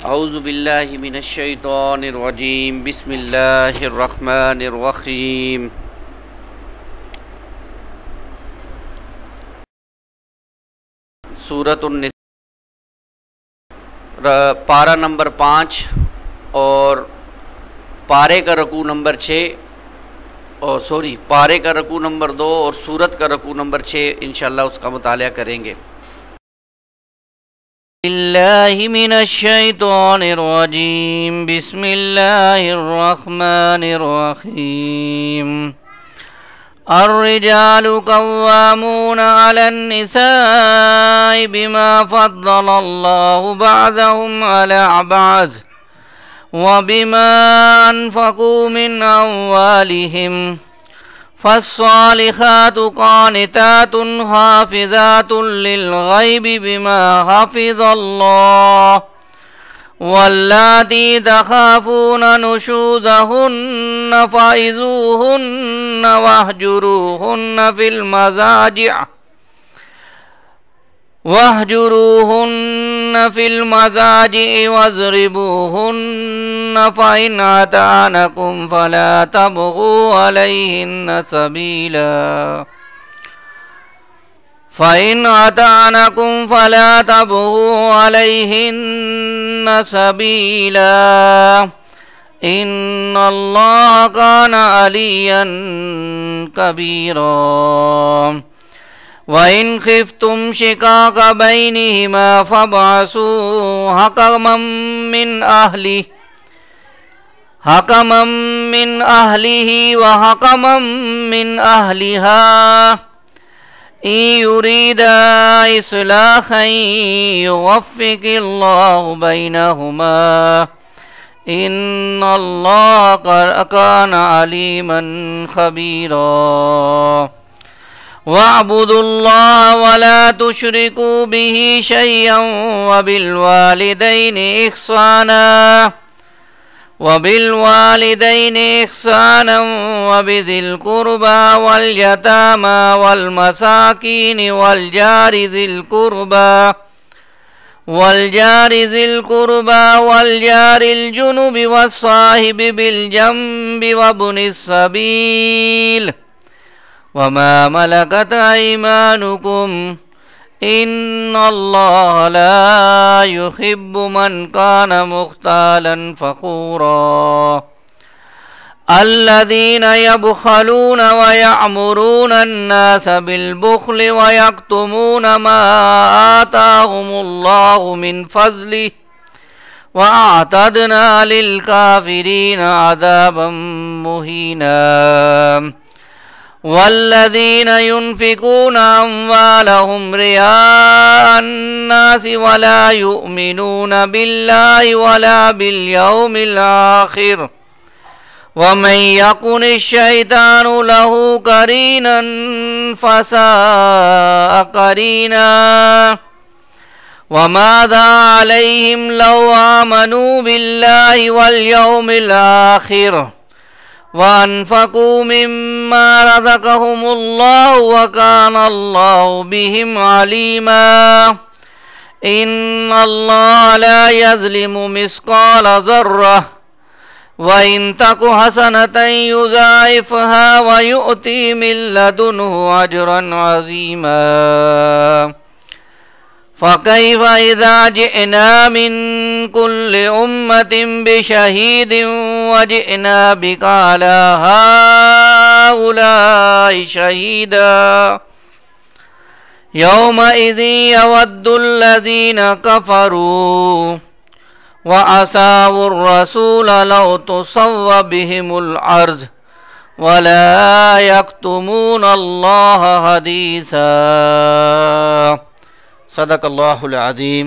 औज़ु बिल्लाहि मिनश शैतानिर रजीम बिस्मिल्लाहिर रहमानिर रहीम। सूरतुन निसा पारा नंबर 5 और पारे का रकू नंबर 6 और पारे का रकू नंबर 2 और सूरत का रकू नंबर 6 इंशाअल्लाह उसका मुतालिया करेंगे। बिस्मिल्लाहि मिनश शैतानिर रजीम बिस्मिल्लाहिर रहमानिर रहीम। अर्रिजालु कव्वामूना अलन निसाइ बिमा फद्दलल्लाहु बअदहुम अला बअद व बिमा अनफकू मिन अम्वालिहिम फस्सालिहातु कानितातुन हाफिजातुन लिलगैबि बिमा हफिज़ल्लाह वल्लाती तखाफून नुशूज़हुन्न फ़इज़ूहुन्न वहजुरूहुन्न फिल मज़ाजि'i वज़रिबूहुन्न फ़इन अतानकुम फ़ला तबग़ू अलैहिन्न सबीला फ़इन अतानकुम फ़ला तबग़ू अलैहिन्न सबीला इन्नल्लाह कान अलिय्यन कबीरा। वइन खिफ्तुम शिकाक बैनिहिमा फबअसू हकमम मिन अहलिही व हकमम मिन अहलिहा इन युरीदा इस्लाहन युवफ़्फ़िक़िल्लाहु बैनहुमा इन्नल्लाह कान अलीमन खबीरा। वअब्दुल्लाह वला तुशरिकू बिही शय्अन वबिलवालिदैनि इहसाना वबिज़िल कुर्बा वल यतामा वल मसाकीन वलजारि ज़िल कुर्बा वलजारिल जुनुबि वस्साहिबि बिल जंबि वब्निस सबील वमा मलकत ऐमानुकुम इन्नल्लाह ला युहिब्बु मन कान मुख्तालन फ़खूरा। अल्लज़ीना यबख़लूना व यअमुरूना अन्नास बिल बुख़्लि व यक्तुमूना मा आताहुमुल्लाहु मिन फ़ज़्लिहि व अअतदना लिल काफ़िरीना अज़ाबन मुहीना। वल्लज़ीन युनफ़िक़ूना अम्वालहुम रियाअन नासि वला युमिनूना बिल्लाहि वला बिल यौमिल आखिर वमन यकुनिश शैतानु लहू करीनन फसाअ करीना। वमाज़ा अलैहिम लौ आमनू बिल्लाहि वल यौमिल आखिर वअन्फ़क़ू मिम्मा रज़क़हुमुल्लाहु व कानल्लाहु बिहिम अलीमा। इन्नल्लाह ला यज़्लिमु मिस्क़ाल ज़र्रह व इन तकु हसनतन युज़ाइफ़हा व युअति मिन लदुन्हु अज्रन अज़ीमा। फ़कैफ़ इज़ा जिअना मिन कुल्लि उम्मतिन बिशहीदिन व जिअना बिका अला हाउलाइ शहीदा यौमइज़िन यवद्दुल्लज़ीना कफ़रू व असावुर रसूल लौ तुसव्वा बिहिमुल अर्ज़ वला यक्तुमूनल्लाह हदीसा। सदक़ल्लाहुल अज़ीम।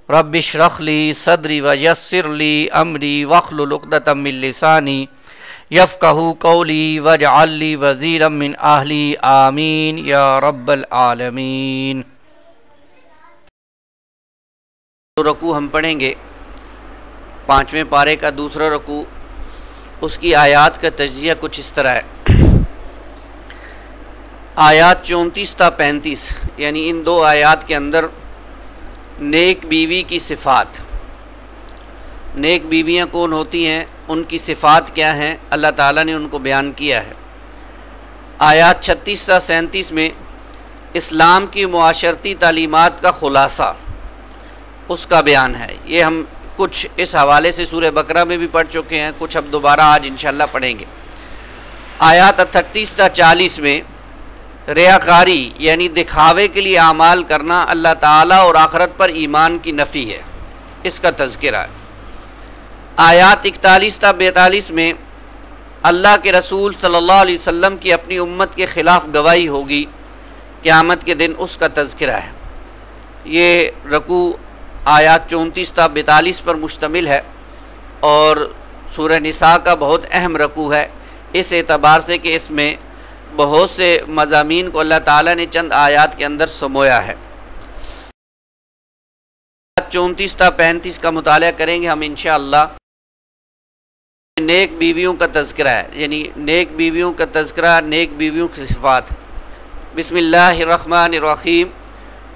रब्बिश्रह ली सदरी व यस्सिर ली अमरी वहलुल उक़दतम मिन लिसानी यफ़क़हू क़ौली वजअल ली वज़ीरम मिन अहली आमीन या रब्बल आलमीन। रकू हम पढ़ेंगे 5वें पारे का दूसरा रकू। उसकी आयात का तज्ज़िया कुछ इस तरह है। आयात 34 था 35, यानी इन दो आयात के अंदर नेक बीवी की सिफ़ात नेक बीवियाँ कौन होती हैं, उनकी सिफ़ात क्या हैं, अल्लाह ताला ने उनको बयान किया है। आयात 36 से 37 में इस्लाम की मुआशरती तालीमात का ख़ुलासा उसका बयान है। ये हम कुछ इस हवाले से सूरह बकरा में भी पढ़ चुके हैं, कुछ अब दोबारा आज इंशाअल्लाह पढ़ेंगे। आयात 38 से 40 में रियाकारी यानी दिखावे के लिए आमाल करना अल्लाह ताला और आखरत पर ईमान की नफ़ी है, इसका तज़किरा है। आयात 41 से 42 में अल्लाह के रसूल सल्लल्लाहु अलैहि वसल्लम की अपनी उम्मत के ख़िलाफ़ गवाही होगी क़यामत के दिन, उसका तज़किरा है। ये रकू आयात 34 से 42 पर मुश्तमिल है और सूरह निसा का बहुत अहम रकू है, इस एतबार से कि इसमें बहुत से मज़ामीन को अल्लाह ताला ने चंद आयात के अंदर समोया है। 34 से 35 का मुताला करेंगे हम इंशाअल्लाह। नेक बीवियों का तज़किरा है, यानी नेक बीवियों का तज़किरा, नेक बीवियों की सिफ़ात। बिस्मिल्लाहिर्रहमानिर्रहीम।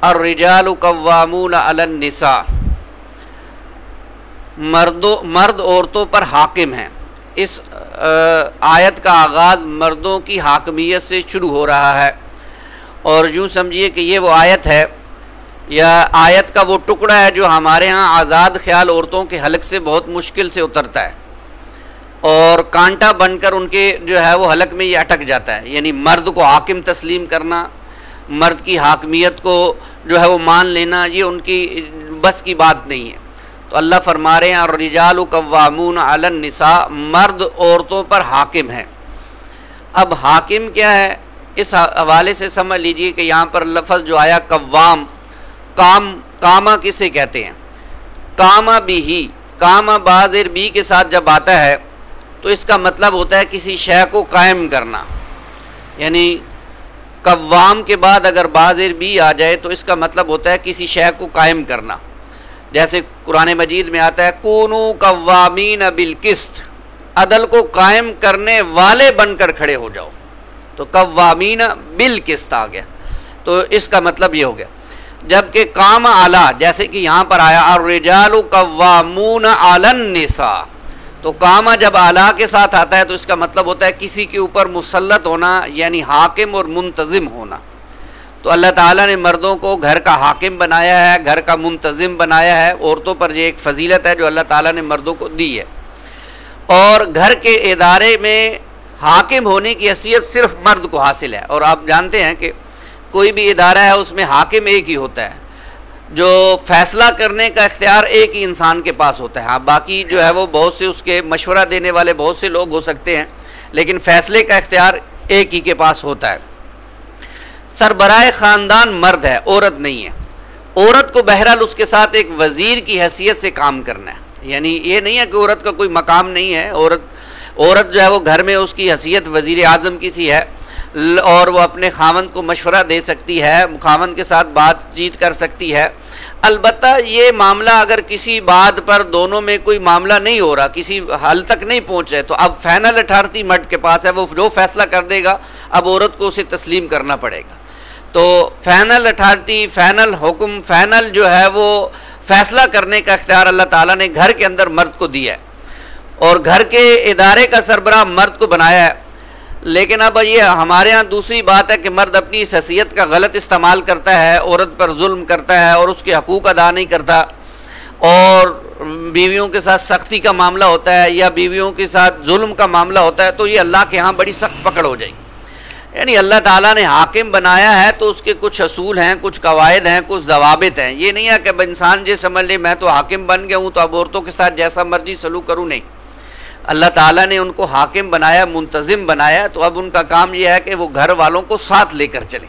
अर्रिजालु कव्वामून अलन निसा, मर्द औरतों पर हाकिम हैं। इस आयत का आगाज़ मर्दों की हाकमियत से शुरू हो रहा है और यूँ समझिए कि ये वो आयत है या आयत का वो टुकड़ा है जो हमारे यहाँ आज़ाद ख्याल औरतों के हलक से बहुत मुश्किल से उतरता है और कांटा बनकर उनके जो है वो हलक में ये अटक जाता है। यानी मर्द को हाकिम तस्लीम करना, मर्द की हाकमियत को जो है वो मान लेना, ये उनकी बस की बात नहीं है। तो अल्लाह फरमा रहे हैं और रिजालु कव्वामून अलन निसा, मर्द औरतों पर हाकिम है। अब हाकिम क्या है, इस हवाले से समझ लीजिए कि यहाँ पर लफ्ज़ जो आया कव्वाम, कामा किसे कहते हैं, कामा बिही, कामा बाज़िर बी के साथ जब आता है तो इसका मतलब होता है किसी शय को कायम करना। यानी कव्वाम के बाद अगर बाज़िर बी आ जाए तो इसका मतलब होता है किसी शय को कायम करना। जैसे कुरान मजीद में आता है कूनू कव्वामीन बिल किस्त, अदल को कायम करने वाले बनकर खड़े हो जाओ, तो कव्वामीन बिल किस्त आ गया, तो इसका मतलब ये हो गया। जबकि काम आला, जैसे कि यहाँ पर आया अर्रिजालु कव्वामून अलन निसा, तो कामा जब आला के साथ आता है तो इसका मतलब होता है किसी के ऊपर मुसल्लत होना, यानी हाकिम और मुंतज़िम होना। तो अल्लाह ताला ने मर्दों को घर का हाकिम बनाया है, घर का मुंतज़िम बनाया है। औरतों पर ये एक फ़जीलत है जो अल्लाह ताला ने मर्दों को दी है। और घर के इदारे में हाकिम होने की हैसियत सिर्फ मर्द को हासिल है। और आप जानते हैं कि कोई भी इदारा है उसमें हाकिम एक ही होता है, जो फ़ैसला करने का इख्तियार एक ही इंसान के पास होता है। हाँ, बाकी जो है वो बहुत से उसके मशवरा देने वाले बहुत से लोग हो सकते हैं, लेकिन फ़ैसले का इख्तियार एक ही के पास होता है। सरबराह ख़ानदान मर्द है, औरत नहीं है। औरत को बहरहाल उसके साथ एक वज़ीर की हैसियत से काम करना है। यानी ये नहीं है कि औरत का कोई मकाम नहीं है। औरत जो है वो घर में उसकी हैसियत वज़ीर आज़म की सी है और वो अपने खावंद को मशवरा दे सकती है, खावंद के साथ बातचीत कर सकती है। अलबत्ता ये मामला अगर किसी बात पर दोनों में कोई मामला नहीं हो रहा, किसी हल तक नहीं पहुँचे, तो अब फ़ैनल अथॉरिटी मर्द के पास है, वो जो फ़ैसला कर देगा अब औरत को उसे तस्लीम करना पड़ेगा। तो फ़ैनल अथॉरिटी, फ़ैनल हुक्म, फ़ैनल जो है वो फ़ैसला करने का इख्तियार अल्लाह ताला ने घर के अंदर मर्द को दिया है और घर के इदारे का सरबराह मर्द को बनाया है। लेकिन अब ये हमारे यहाँ दूसरी बात है कि मर्द अपनी इस हैसियत का गलत इस्तेमाल करता है, औरत पर जुल्म करता है और उसके हकूक़ अदा नहीं करता और बीवियों के साथ सख्ती का मामला होता है या बीवियों के साथ जुल्म का मामला होता है, तो ये अल्लाह के यहाँ बड़ी सख्त पकड़ हो जाएगी। यानी अल्लाह ताला ने हाकिम बनाया है तो उसके कुछ असूल हैं, कुछ कवायद हैं, कुछ ज़वाबित हैं। ये नहीं है कि इंसान ये समझ ले मैं तो हाकिम बन गया हूँ तो अब औरतों के साथ जैसा मर्जी सलूक करूँ, नहीं। अल्लाह ताला ने उनको हाकिम बनाया, मुंतज़िम बनाया, तो अब उनका काम यह है कि वो घर वालों को साथ लेकर चले।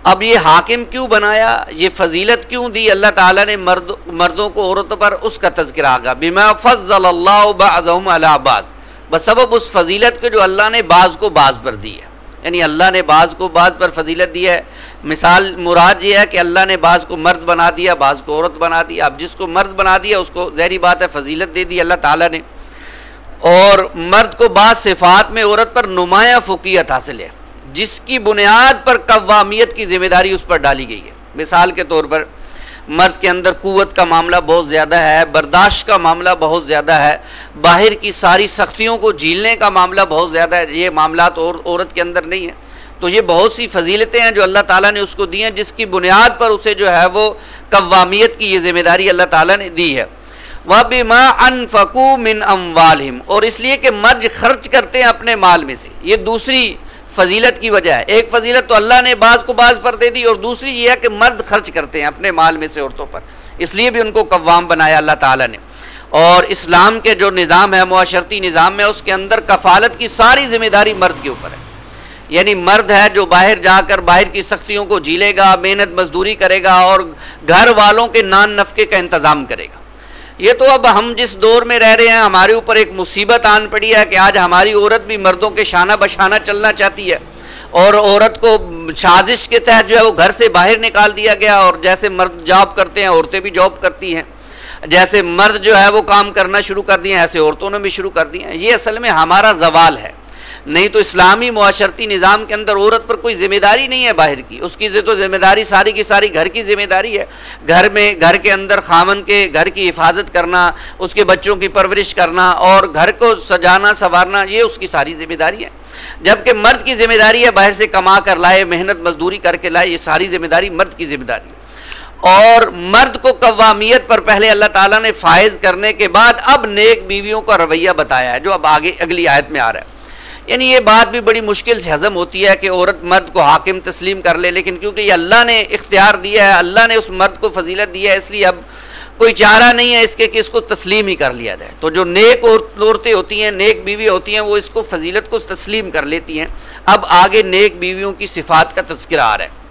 अब ये हाकिम क्यों बनाया, ये फ़जीलत क्यों दी अल्लाह ताला ने मर्दों को औरतों पर, उसका तज़किरा आगा। बिमा फ़ज़्ज़लल्लाहु बअज़हुम अला बाज़, बसबब उस फ़जीलत के जो अल्लाह ने बाज़ को बाज़ पर दी है। यानी अल्लाह ने बाज़ को बाज़ पर फ़जीलत दी है। मिसाल मुराद ये है कि अल्लाह ने बाज़ को मर्द बना दिया, बाज़ को औरत बना दिया। अब जिसको मर्द बना दिया उसको ज़ाहिरी बात है फ़जीलत दे दी अल्लाह ताला ने, और मर्द को बाज़ सिफ़ात में औरत पर नुमाया फ़ुक़ियत हासिल है, जिसकी बुनियाद पर कव्वामियत की ज़िम्मेदारी उस पर डाली गई है। मिसाल के तौर पर मर्द के अंदर क़ुव्वत का मामला बहुत ज़्यादा है, बर्दाश्त का मामला बहुत ज़्यादा है, बाहर की सारी सख्तियों को झेलने का मामला बहुत ज़्यादा है। ये मामलात औरत के अंदर नहीं है। तो ये बहुत सी फजीलतें हैं जो अल्लाह ताला ने उसको दी हैं, जिसकी बुनियाद पर उसे जो है वो कव्वामियत की ये ज़िम्मेदारी अल्लाह ताला ने दी है। वह बिमा अनफकू मिन अम्वालिहिम, और इसलिए कि मर्द खर्च करते हैं अपने माल में से। ये दूसरी फजीलत की वजह है। एक फजीलत तो अल्लाह ने बाज़ को बाज़ पर दे दी, और दूसरी ये है कि मर्द खर्च करते हैं अपने माल में से औरतों पर, इसलिए भी उनको कव्वाम बनाया अल्लाह ताला ने। और इस्लाम के जो निज़ाम है, मुआशरती निज़ाम है, उसके अंदर कफ़ालत की सारी ज़िम्मेदारी मर्द के ऊपर है। यानी मर्द है जो बाहर जाकर बाहर की सख्तियों को झेलेगा, मेहनत मजदूरी करेगा और घर वालों के नान नफ़के का इंतज़ाम करेगा। ये तो अब हम जिस दौर में रह रहे हैं, हमारे ऊपर एक मुसीबत आन पड़ी है कि आज हमारी औरत भी मर्दों के शाना बशाना चलना चाहती है, और औरत को साजिश के तहत जो है वो घर से बाहर निकाल दिया गया। और जैसे मर्द जॉब करते हैं, औरतें भी जॉब करती हैं, जैसे मर्द जो है वो काम करना शुरू कर दिए, ऐसे औरतों ने भी शुरू कर दिए हैं। ये असल में हमारा जवाल है। नहीं तो इस्लामी मुआशरती निज़ाम के अंदर औरत पर कोई ज़िम्मेदारी नहीं है बाहर की, उसकी तो ज़िम्मेदारी सारी की सारी घर की ज़िम्मेदारी है। घर में, घर के अंदर खामन के घर की हिफाजत करना, उसके बच्चों की परवरिश करना और घर को सजाना संवारना, ये उसकी सारी ज़िम्मेदारी है। जबकि मर्द की ज़िम्मेदारी है बाहर से कमा कर लाए, मेहनत मजदूरी करके लाए, ये सारी ज़िम्मेदारी मर्द की ज़िम्मेदारी है। और मर्द को कव्वामियत पर पहले अल्लाह ताला ने फायज करने के बाद अब नेक बीवियों का रवैया बताया है, जो अब आगे अगली आयत में आ रहा है। यानी ये बात भी बड़ी मुश्किल से हज़म होती है कि औरत मर्द को हाकिम तस्लीम कर ले, लेकिन क्योंकि ये अल्लाह ने इख्तियार दिया है, अल्लाह ने उस मर्द को फजीलत दी है, इसलिए अब कोई चारा नहीं है इसके कि इसको तस्लीम ही कर लिया जाए। तो जो नेक औरतें होती हैं, नेक बीवी होती हैं, वो इसको फजीलत को तस्लीम कर लेती हैं। अब आगे नेक बीवियों की सिफ़ात का तज़किरा आ रहा है।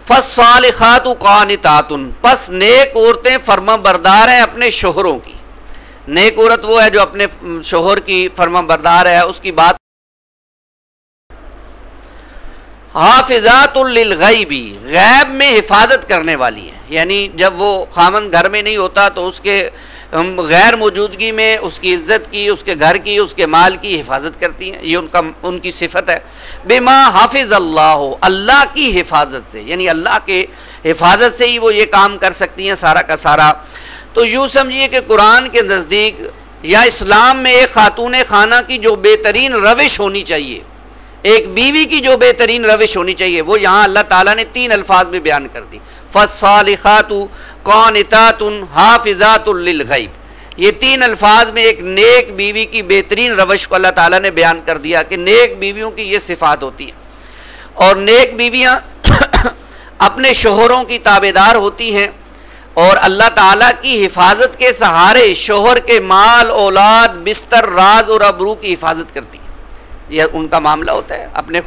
फ़स्सालिखातु क़ानितातुन, पस नेक औरतें फर्मा बरदार हैं अपने शोहरों की। नेक औरत वो है जो अपने शोहर की फर्मा बरदार है, उसकी बात। हाफिज़ातुल लिल गैबी, गैब में हिफाजत करने वाली है। यानी जब वो खामन घर में नहीं होता तो उसके गैर मौजूदगी में उसकी इज़्ज़त की, उसके घर की, उसके माल की हिफाजत करती हैं। ये उनकी सिफत है। बिमा हाफिज़ अल्लाह, अल्लाह की हिफाजत से, यानी अल्लाह के हिफाजत से ही वो ये काम कर सकती हैं सारा का सारा। तो यूँ समझिए कि कुरान के नज़दीक या इस्लाम में एक खातून खाना की जो बेहतरीन रविश होनी चाहिए, एक बीवी की जो बेहतरीन रविश होनी चाहिए, वो यहाँ अल्लाह ताला ने 3 अल्फाज में बयान कर दी। फ़स्सालिखातु क़ानितातुन हाफिज़ातुल लिल गैब। ये 3 अल्फाज में एक नेक बीवी की बेहतरीन रविश को अल्लाह ताला ने बयान कर दिया कि नेक बीवियों की ये सिफ़ात होती है। और नेक बीवियाँ अपने शोहरों की ताबेदार होती हैं और अल्लाह ताला की हिफाजत के सहारे शोहर के माल, औलाद, बिस्तर, राज और अबरू की हिफाजत करती है। यह उनका मामला होता है। अपने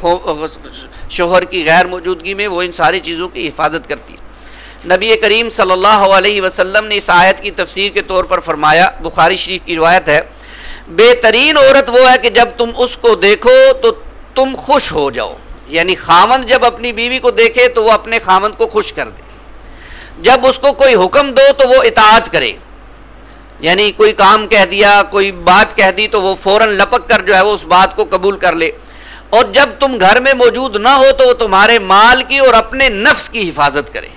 शोहर की गैर मौजूदगी में वो इन सारी चीज़ों की हिफाजत करती है। नबी करीम सल्लल्लाहु अलैहि वसल्लम ने इस आयत की तफसीर के तौर पर फरमाया, बुखारी शरीफ की रिवायत है, बेहतरीन औरत वो है कि जब तुम उसको देखो तो तुम खुश हो जाओ। यानी खामन जब अपनी बीवी को देखे तो वो अपने खामन को खुश कर दे। जब उसको कोई हुक्म दो तो वो इताअत करे, यानी कोई काम कह दिया, कोई बात कह दी तो वो फ़ौरन लपक कर जो है वो उस बात को कबूल कर ले। और जब तुम घर में मौजूद ना हो तो वो तुम्हारे माल की और अपने नफ्स की हिफाजत करे।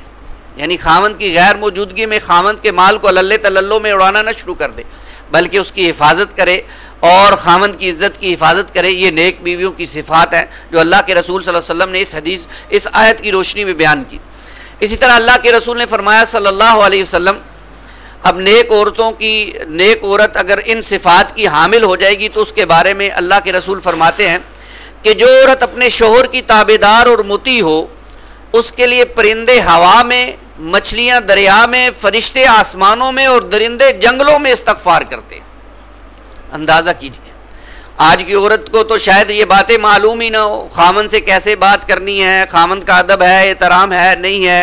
यानी खामन की गैर मौजूदगी में खामन के माल को अल्ले तल्लो में उड़ाना ना शुरू कर दे, बल्कि उसकी हिफाजत करे और खामन की इज़्ज़त की हिफाजत करे। ये नेक बीवियों की सिफ़ात है जो अल्लाह के रसूल सल्लल्लाहु अलैहि वसल्लम ने इस आयत की रोशनी में बयान की। इसी तरह अल्लाह के रसूल ने फरमाया सल्लल्लाहु अलैहि वसल्लम, अब नेक औरतों की, नेक औरत अगर इन सिफ़ात की हामिल हो जाएगी तो उसके बारे में अल्लाह के रसूल फरमाते हैं कि जो औरत अपने शोहर की ताबेदार और मुती हो, उसके लिए परिंदे हवा में, मछलियाँ दरिया में, फरिश्ते आसमानों में और दरिंदे जंगलों में इस्तग़फ़ार करते हैं। अंदाज़ा कीजिए, आज की औरत को तो शायद ये बातें मालूम ही ना हो, खामन से कैसे बात करनी है, खामन का अदब है, एहतराम है, नहीं है,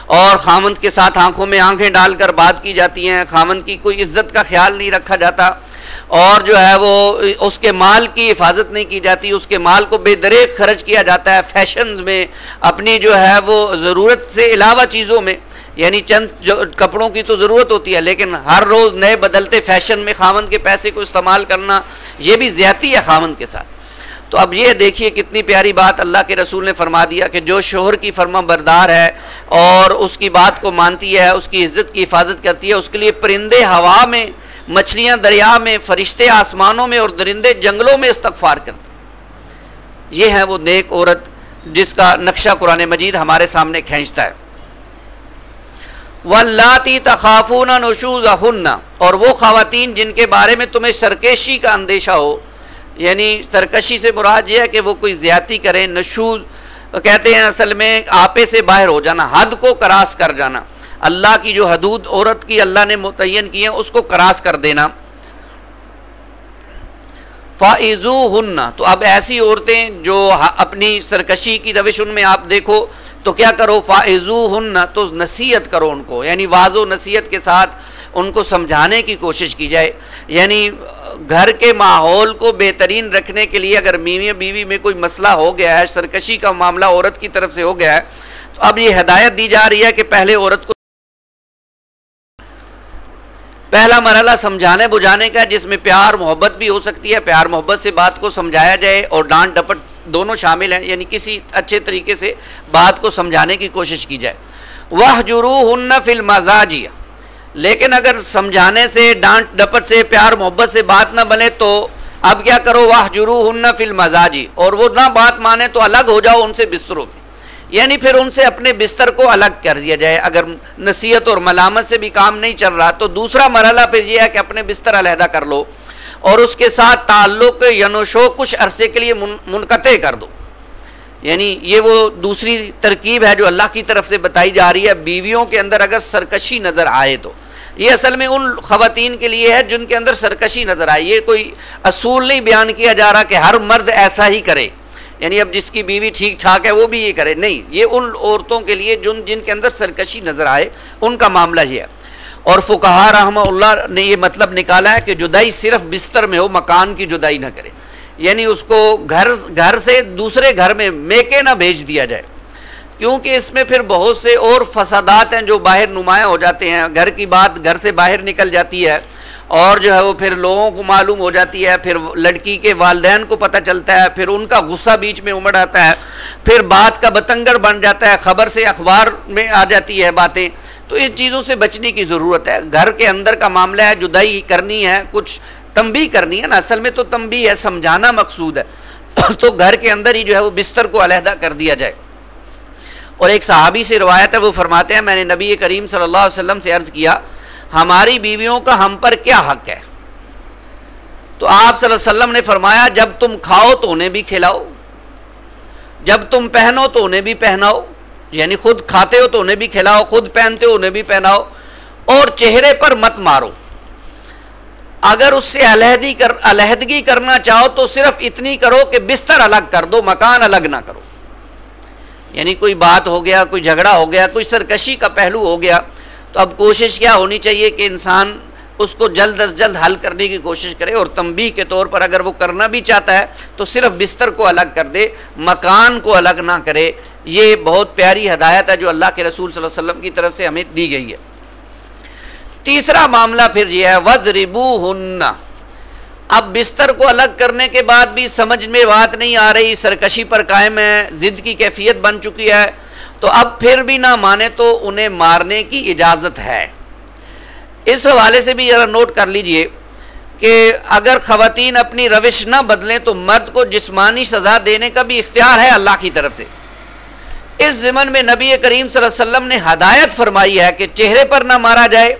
और खामन के साथ आंखों में आंखें डालकर बात की जाती हैं। खामन की कोई इज़्ज़त का ख्याल नहीं रखा जाता और जो है वो उसके माल की हिफाजत नहीं की जाती, उसके माल को बेदरेग खर्च किया जाता है फैशन में, अपनी जो है वो ज़रूरत से अलावा चीज़ों में। यानी चंद जो कपड़ों की तो ज़रूरत होती है, लेकिन हर रोज़ नए बदलते फ़ैशन में खामन के पैसे को इस्तेमाल करना, ये भी ज़्यादती है खामन के साथ। तो अब ये देखिए कितनी प्यारी बात अल्लाह के रसूल ने फरमा दिया कि जो शोहर की फर्मा बरदार है और उसकी बात को मानती है, उसकी इज़्ज़त की हिफाजत करती है, उसके लिए परिंदे हवा में, मछलियाँ दरिया में, फरिश्ते आसमानों में और दरिंदे जंगलों में इस्तग़फ़ार करते। ये है वो नेक औरत जिसका नक्शा कुरान मजीद हमारे सामने खींचता है। वल्लाती तखाफूना नुशूज़हुन्ना, और वो ख़वातीन जिनके बारे में तुम्हें सरकशी का अंदेशा हो, यानी सरकशी से मुराद ये है कि वो कोई ज़्यादती करे। नशूज़ कहते हैं असल में आपे से बाहर हो जाना, हद को करास कर जाना। अल्लाह की जो हदूद औरत की अल्लाह ने मुतय्यन की है उसको करास कर देना। फ़ाइज़ूहुन्ना, तो अब ऐसी औरतें जो अपनी सरकशी की रविश उनमें आप देखो तो क्या करो, फ़ाइज़ूहुन्ना, तो नसीहत करो उनको, यानी वाज़ो नसीहत के साथ उनको समझाने की कोशिश की जाए। यानी घर के माहौल को बेहतरीन रखने के लिए अगर मियाँ बीवी में कोई मसला हो गया है, सरकशी का मामला औरत की तरफ से हो गया है, तो अब ये हिदायत दी जा रही है कि पहले औरत को पहला मरहला समझाने बुझाने का, जिसमें प्यार मोहब्बत भी हो सकती है, प्यार मोहब्बत से बात को समझाया जाए और डांट डपट दोनों शामिल हैं, यानी किसी अच्छे तरीके से बात को समझाने की कोशिश की जाए। वहजुरूहुन्ना फिल मज़ाजिया, लेकिन अगर समझाने से, डांट डपट से, प्यार मोहब्बत से बात ना बने तो अब क्या करो, वहजुरूहुन्ना फिल मज़ाजी, और वो ना बात माने तो अलग हो जाओ उनसे बिस्तरों में, यानी फिर उनसे अपने बिस्तर को अलग कर दिया जाए। अगर नसीहत और मलामत से भी काम नहीं चल रहा तो दूसरा मरहला फिर यह है कि अपने बिस्तर अलहदा कर लो और उसके साथ ताल्लुक़ यनोशो कुछ अरसे के लिए मुनक़ते कर दो। यानी ये वो दूसरी तरकीब है जो अल्लाह की तरफ से बताई जा रही है। बीवियों के अंदर अगर सरकशी नज़र आए तो ये असल में उन ख़वातीन के लिए है जिनके अंदर सरकशी नज़र आए। ये कोई असूल नहीं बयान किया जा रहा कि हर मर्द ऐसा ही करे, यानी अब जिसकी बीवी ठीक ठाक है वो भी ये करे, नहीं, ये उन औरतों के लिए जिनके अंदर सरकशी नज़र आए उनका मामला ये है। और फुक़हा रहमहुल्लाह ने ये मतलब निकाला है कि जुदाई सिर्फ बिस्तर में हो, मकान की जुदाई ना करे, यानी उसको घर से दूसरे घर में मेके ना भेज दिया जाए, क्योंकि इसमें फिर बहुत से और फसादात हैं जो बाहर नुमायाँ हो जाते हैं। घर की बात घर से बाहर निकल जाती है और जो है वो फिर लोगों को मालूम हो जाती है, फिर लड़की के वालिदैन को पता चलता है, फिर उनका गुस्सा बीच में उमड़ आता है, फिर बात का बतंगर बन जाता है, ख़बर से अखबार में आ जाती है बातें। तो इस चीज़ों से बचने की ज़रूरत है। घर के अंदर का मामला है, जुदाई करनी है, कुछ तंबीह करनी है ना, असल में तो तंबीह है, समझाना मकसूद है। तो घर के अंदर ही जो है वो बिस्तर को अलहदा कर दिया जाए। और एक सहाबी से रिवायत है, वो फरमाते हैं मैंने नबी करीम सल्लल्लाहु अलैहि वसल्लम से अर्ज़ किया हमारी बीवियों का हम पर क्या हक़ है? तो आप सल्लल्लाहु अलैहि वसल्लम ने फरमाया जब तुम खाओ तो उन्हें भी खिलाओ, जब तुम पहनो तो उन्हें भी पहनाओ, यानी खुद खाते हो तो उन्हें भी खिलाओ, खुद पहनते हो उन्हें भी पहनाओ, और चेहरे पर मत मारो। अगर उससे अलहदगी करना चाहो तो सिर्फ इतनी करो कि बिस्तर अलग कर दो, मकान अलग ना करो। यानी कोई बात हो गया, कोई झगड़ा हो गया, कोई सरकशी का पहलू हो गया, तो अब कोशिश क्या होनी चाहिए कि इंसान उसको जल्द अज जल्द हल करने की कोशिश करे। और तंबीह के तौर पर अगर वो करना भी चाहता है तो सिर्फ बिस्तर को अलग कर दे, मकान को अलग ना करे। ये बहुत प्यारी हदायत है जो अल्लाह के रसूल सल्लल्लाहु अलैहि वसल्लम की तरफ से हमें दी गई है। तीसरा मामला फिर यह है वज़रिबूहुन्ना। अब बिस्तर को अलग करने के बाद भी समझ में बात नहीं आ रही, सरकशी पर कायम है, ज़िद की कैफियत बन चुकी है, तो अब फिर भी ना माने तो उन्हें मारने की इजाज़त है। इस हवाले से भी ज़रा नोट कर लीजिए कि अगर ख़वातीन अपनी रविश ना बदलें तो मर्द को जिस्मानी सज़ा देने का भी इख्तियार है अल्लाह की तरफ से। इस ज़मन में नबी करीम सल्लल्लाहु अलैहि वसल्लम ने हदायत फरमाई है कि चेहरे पर ना मारा जाए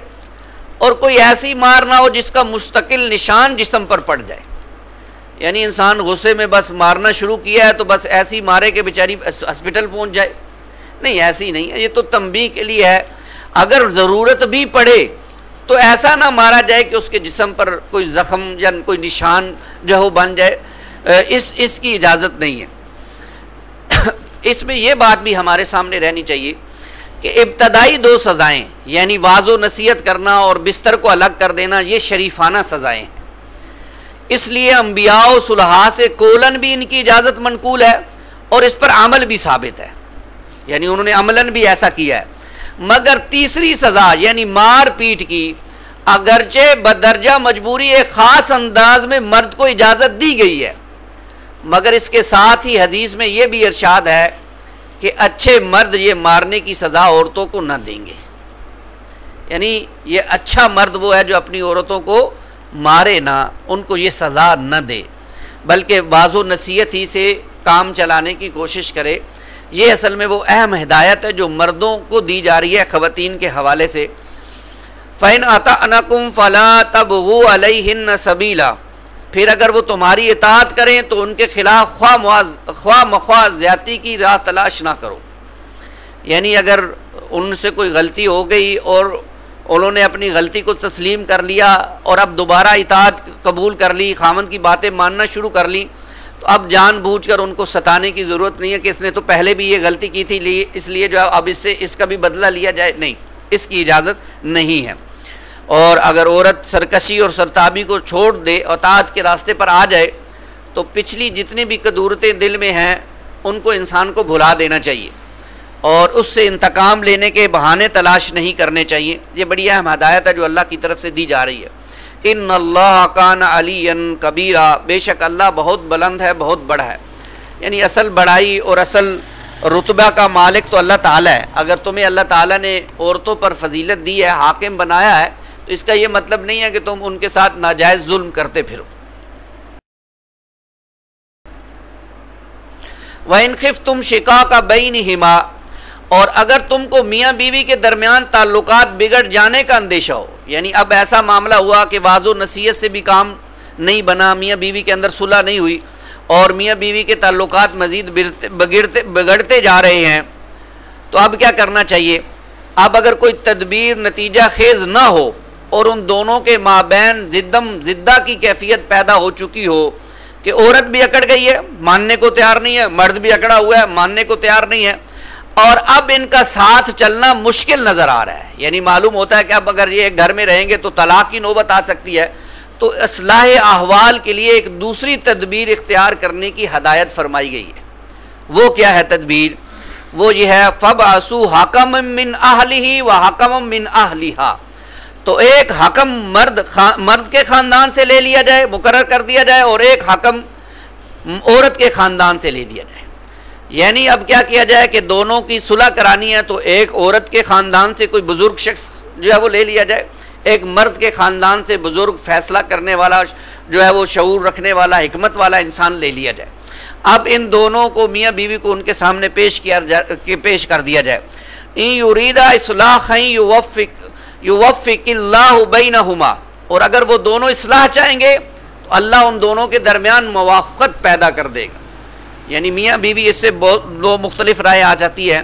और कोई ऐसी मार ना हो जिसका मुस्तकिल निशान जिस्म पर पड़ जाए। यानी इंसान गुस्से में बस मारना शुरू किया है तो बस ऐसी मारे कि बेचारी हॉस्पिटल पहुंच जाए, नहीं, ऐसी नहीं है। ये तो तंबीह के लिए है। अगर ज़रूरत भी पड़े तो ऐसा ना मारा जाए कि उसके जिस्म पर कोई ज़ख़म या कोई निशान जो हो बन जाए, इसकी इजाज़त नहीं है। इसमें यह बात भी हमारे सामने रहनी चाहिए कि इब्तदाई दो सज़ाएँ, यानी वाज़ो नसीहत करना और बिस्तर को अलग कर देना, ये शरीफाना सज़ाएँ हैं। इसलिए अम्बिया और सुलहा से कोलन भी इनकी इजाज़त मनकूल है और इस पर अमल भी साबित है, यानी उन्होंने अमलन भी ऐसा किया है। मगर तीसरी सज़ा यानी मार पीट की, अगरचे बदरजा मजबूरी एक ख़ास अंदाज में मर्द को इजाज़त दी गई है, मगर इसके साथ ही हदीस में ये भी इरशाद है कि अच्छे मर्द ये मारने की सज़ा औरतों को न देंगे। यानी ये अच्छा मर्द वो है जो अपनी औरतों को मारे ना, उनको ये सज़ा न दे, बल्कि वाज़ो नसीहत ही से काम चलाने की कोशिश करे। ये असल में वो अहम हिदायत है जो मर्दों को दी जा रही है ख़वातीन के हवाले से। फ़ैन अताअनकुम फ़ला तबगू अलैहिन्न सबीला, फिर अगर वो तुम्हारी इताअत करें तो उनके ख़िलाफ़ ख्वाह मख्वाह ज़्यादती की राह तलाश ना करो। यानी अगर उनसे कोई गलती हो गई और उन्होंने अपनी गलती को तस्लीम कर लिया और अब दोबारा इताअत कबूल कर ली, खामन की बातें मानना शुरू कर ली, तो अब जानबूझकर उनको सताने की ज़रूरत नहीं है कि इसने तो पहले भी ये गलती की थी इसलिए जो है अब इससे इसका भी बदला लिया जाए, नहीं, इसकी इजाज़त नहीं है। और अगर औरत सरकशी और सरताबी को छोड़ दे और ताअत के रास्ते पर आ जाए तो पिछली जितनी भी कदूरतें दिल में हैं उनको इंसान को भुला देना चाहिए और उससे इंतकाम लेने के बहाने तलाश नहीं करने चाहिए। ये बड़ी अहम हदायत है जो अल्लाह की तरफ से दी जा रही है। इन्नल्लाह कान अलियन कबीरा, बेशक अल्लाह बहुत बुलंद है, बहुत बड़ा है। यानी असल बड़ाई और असल रुतबा का मालिक तो अल्लाह ताला है। अगर तुम्हें अल्लाह ताला ने औरतों पर फजीलत दी है, हाकिम बनाया है, तो इसका ये मतलब नहीं है कि तुम उनके साथ नाजायज़ जुल्म करते फिरो। वइन खिफ्तुम शिकाका बैनिहिमा, और अगर तुमको मियाँ बीवी के दरमियान ताल्लुकात बिगड़ जाने का अंदेशा हो, यानी अब ऐसा मामला हुआ कि वाज़ो नसीहत से भी काम नहीं बना, मियाँ बीवी के अंदर सुलह नहीं हुई और मियाँ बीवी के ताल्लुकात मज़ीद बिगड़ते जा रहे हैं, तो अब क्या करना चाहिए? अब अगर कोई तदबीर नतीजा खेज़ ना हो और उन दोनों के माबैन ज़िद्दा की कैफियत पैदा हो चुकी हो कि औरत भी अकड़ गई है, मानने को तैयार नहीं है, मर्द भी अकड़ा हुआ है, मानने को तैयार नहीं है, और अब इनका साथ चलना मुश्किल नज़र आ रहा है। यानी मालूम होता है कि अब अगर ये घर में रहेंगे तो तलाक की नौबत आ सकती है, तो इस्लाह अहवाल के लिए एक दूसरी तदबीर इख्तियार करने की हदायत फरमाई गई है। वो क्या है तदबीर? वो ये है फ़बअसू हकम मिन अहलिही व हकम मिन अहलिहा, तो एक हकम मर्द के ख़ानदान से ले लिया जाए, मुकर्रर कर दिया जाए, और एक हकम औरत के ख़ानदान से ले दिया जाए। यानी अब क्या किया जाए कि दोनों की सुलह करानी है तो एक औरत के ख़ानदान से कोई बुज़ुर्ग शख्स जो है वो ले लिया जाए, एक मर्द के ख़ानदान से बुज़ुर्ग फ़ैसला करने वाला जो है वो शऊर रखने वाला, हिकमत वाला इंसान ले लिया जाए। अब इन दोनों को मियाँ बीवी को उनके सामने पेश कर दिया जाए। इन युरीदा इस्लाहन युवफ़्फ़िक़िल्लाहु बैनहुमा, और अगर वो दोनों इस्लाह चाहेंगे तो अल्लाह उन दोनों के दरमियान मुवाफ़क़त पैदा कर देगा। यानी मियाँ बीवी इससे दो मुख्तलिफ राय आ जाती है।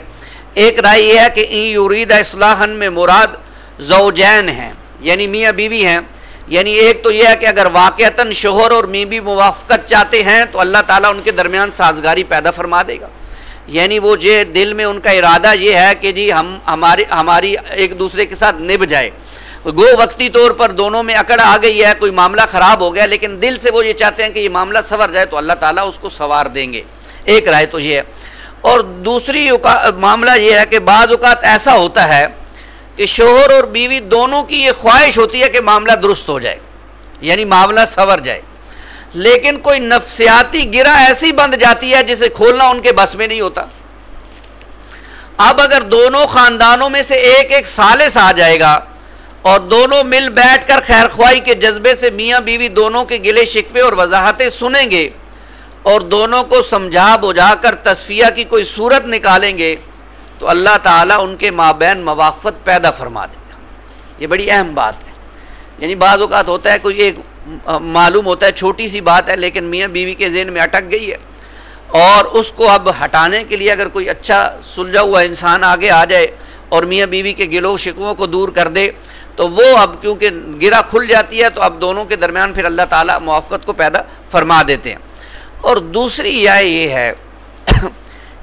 एक राय यह है कि इन युरीदा इस्लाहन में मुराद ज़ौजैन हैं, यानी मियाँ बीवी हैं। यानी एक तो यह है कि अगर वाक़अतन शोहर और बीवी मुवाफ़क़त चाहते हैं तो अल्लाह ताला उनके दरमियान साजगारी पैदा फरमा देगा। यानी वो जो दिल में उनका इरादा ये है कि जी हमारी एक दूसरे के साथ निभ जाए, गो वक्ती तौर पर दोनों में अकड़ आ गई है, कोई मामला ख़राब हो गया, लेकिन दिल से वो ये चाहते हैं कि ये मामला संवर जाए, तो अल्लाह ताला उसको संवार देंगे। एक राय तो ये है। और दूसरी मामला ये है कि बाज़ औक़ात ऐसा होता है कि शोहर और बीवी दोनों की ये ख्वाहिश होती है कि मामला दुरुस्त हो जाए, यानी मामला संवर जाए, लेकिन कोई नफ्सियाती गिरा ऐसी बंध जाती है जिसे खोलना उनके बस में नहीं होता। अब अगर दोनों ख़ानदानों में से एक एक सालिस आ जाएगा और दोनों मिल बैठकर खैर ख्वाही के जज्बे से मियाँ बीवी दोनों के गिले शिकवे और वजाहतें सुनेंगे और दोनों को समझा बुझा कर तस्फिया की कोई सूरत निकालेंगे, तो अल्लाह ताला उनके माबैन मवाफ़त पैदा फरमा देगा। ये बड़ी अहम बात है। यानी बाज़ औक़ात होता है कोई एक मालूम होता है छोटी सी बात है, लेकिन मियाँ बीवी के ज़हन में अटक गई है और उसको अब हटाने के लिए अगर कोई अच्छा सुलझा हुआ इंसान आगे आ जाए और मियाँ बीवी के गिलो शिकवों को दूर कर दे, तो वो अब क्योंकि गिरा खुल जाती है, तो अब दोनों के दरमियान फिर अल्लाह ताला मुआफ़क़त को पैदा फरमा देते हैं। और दूसरी राय ये है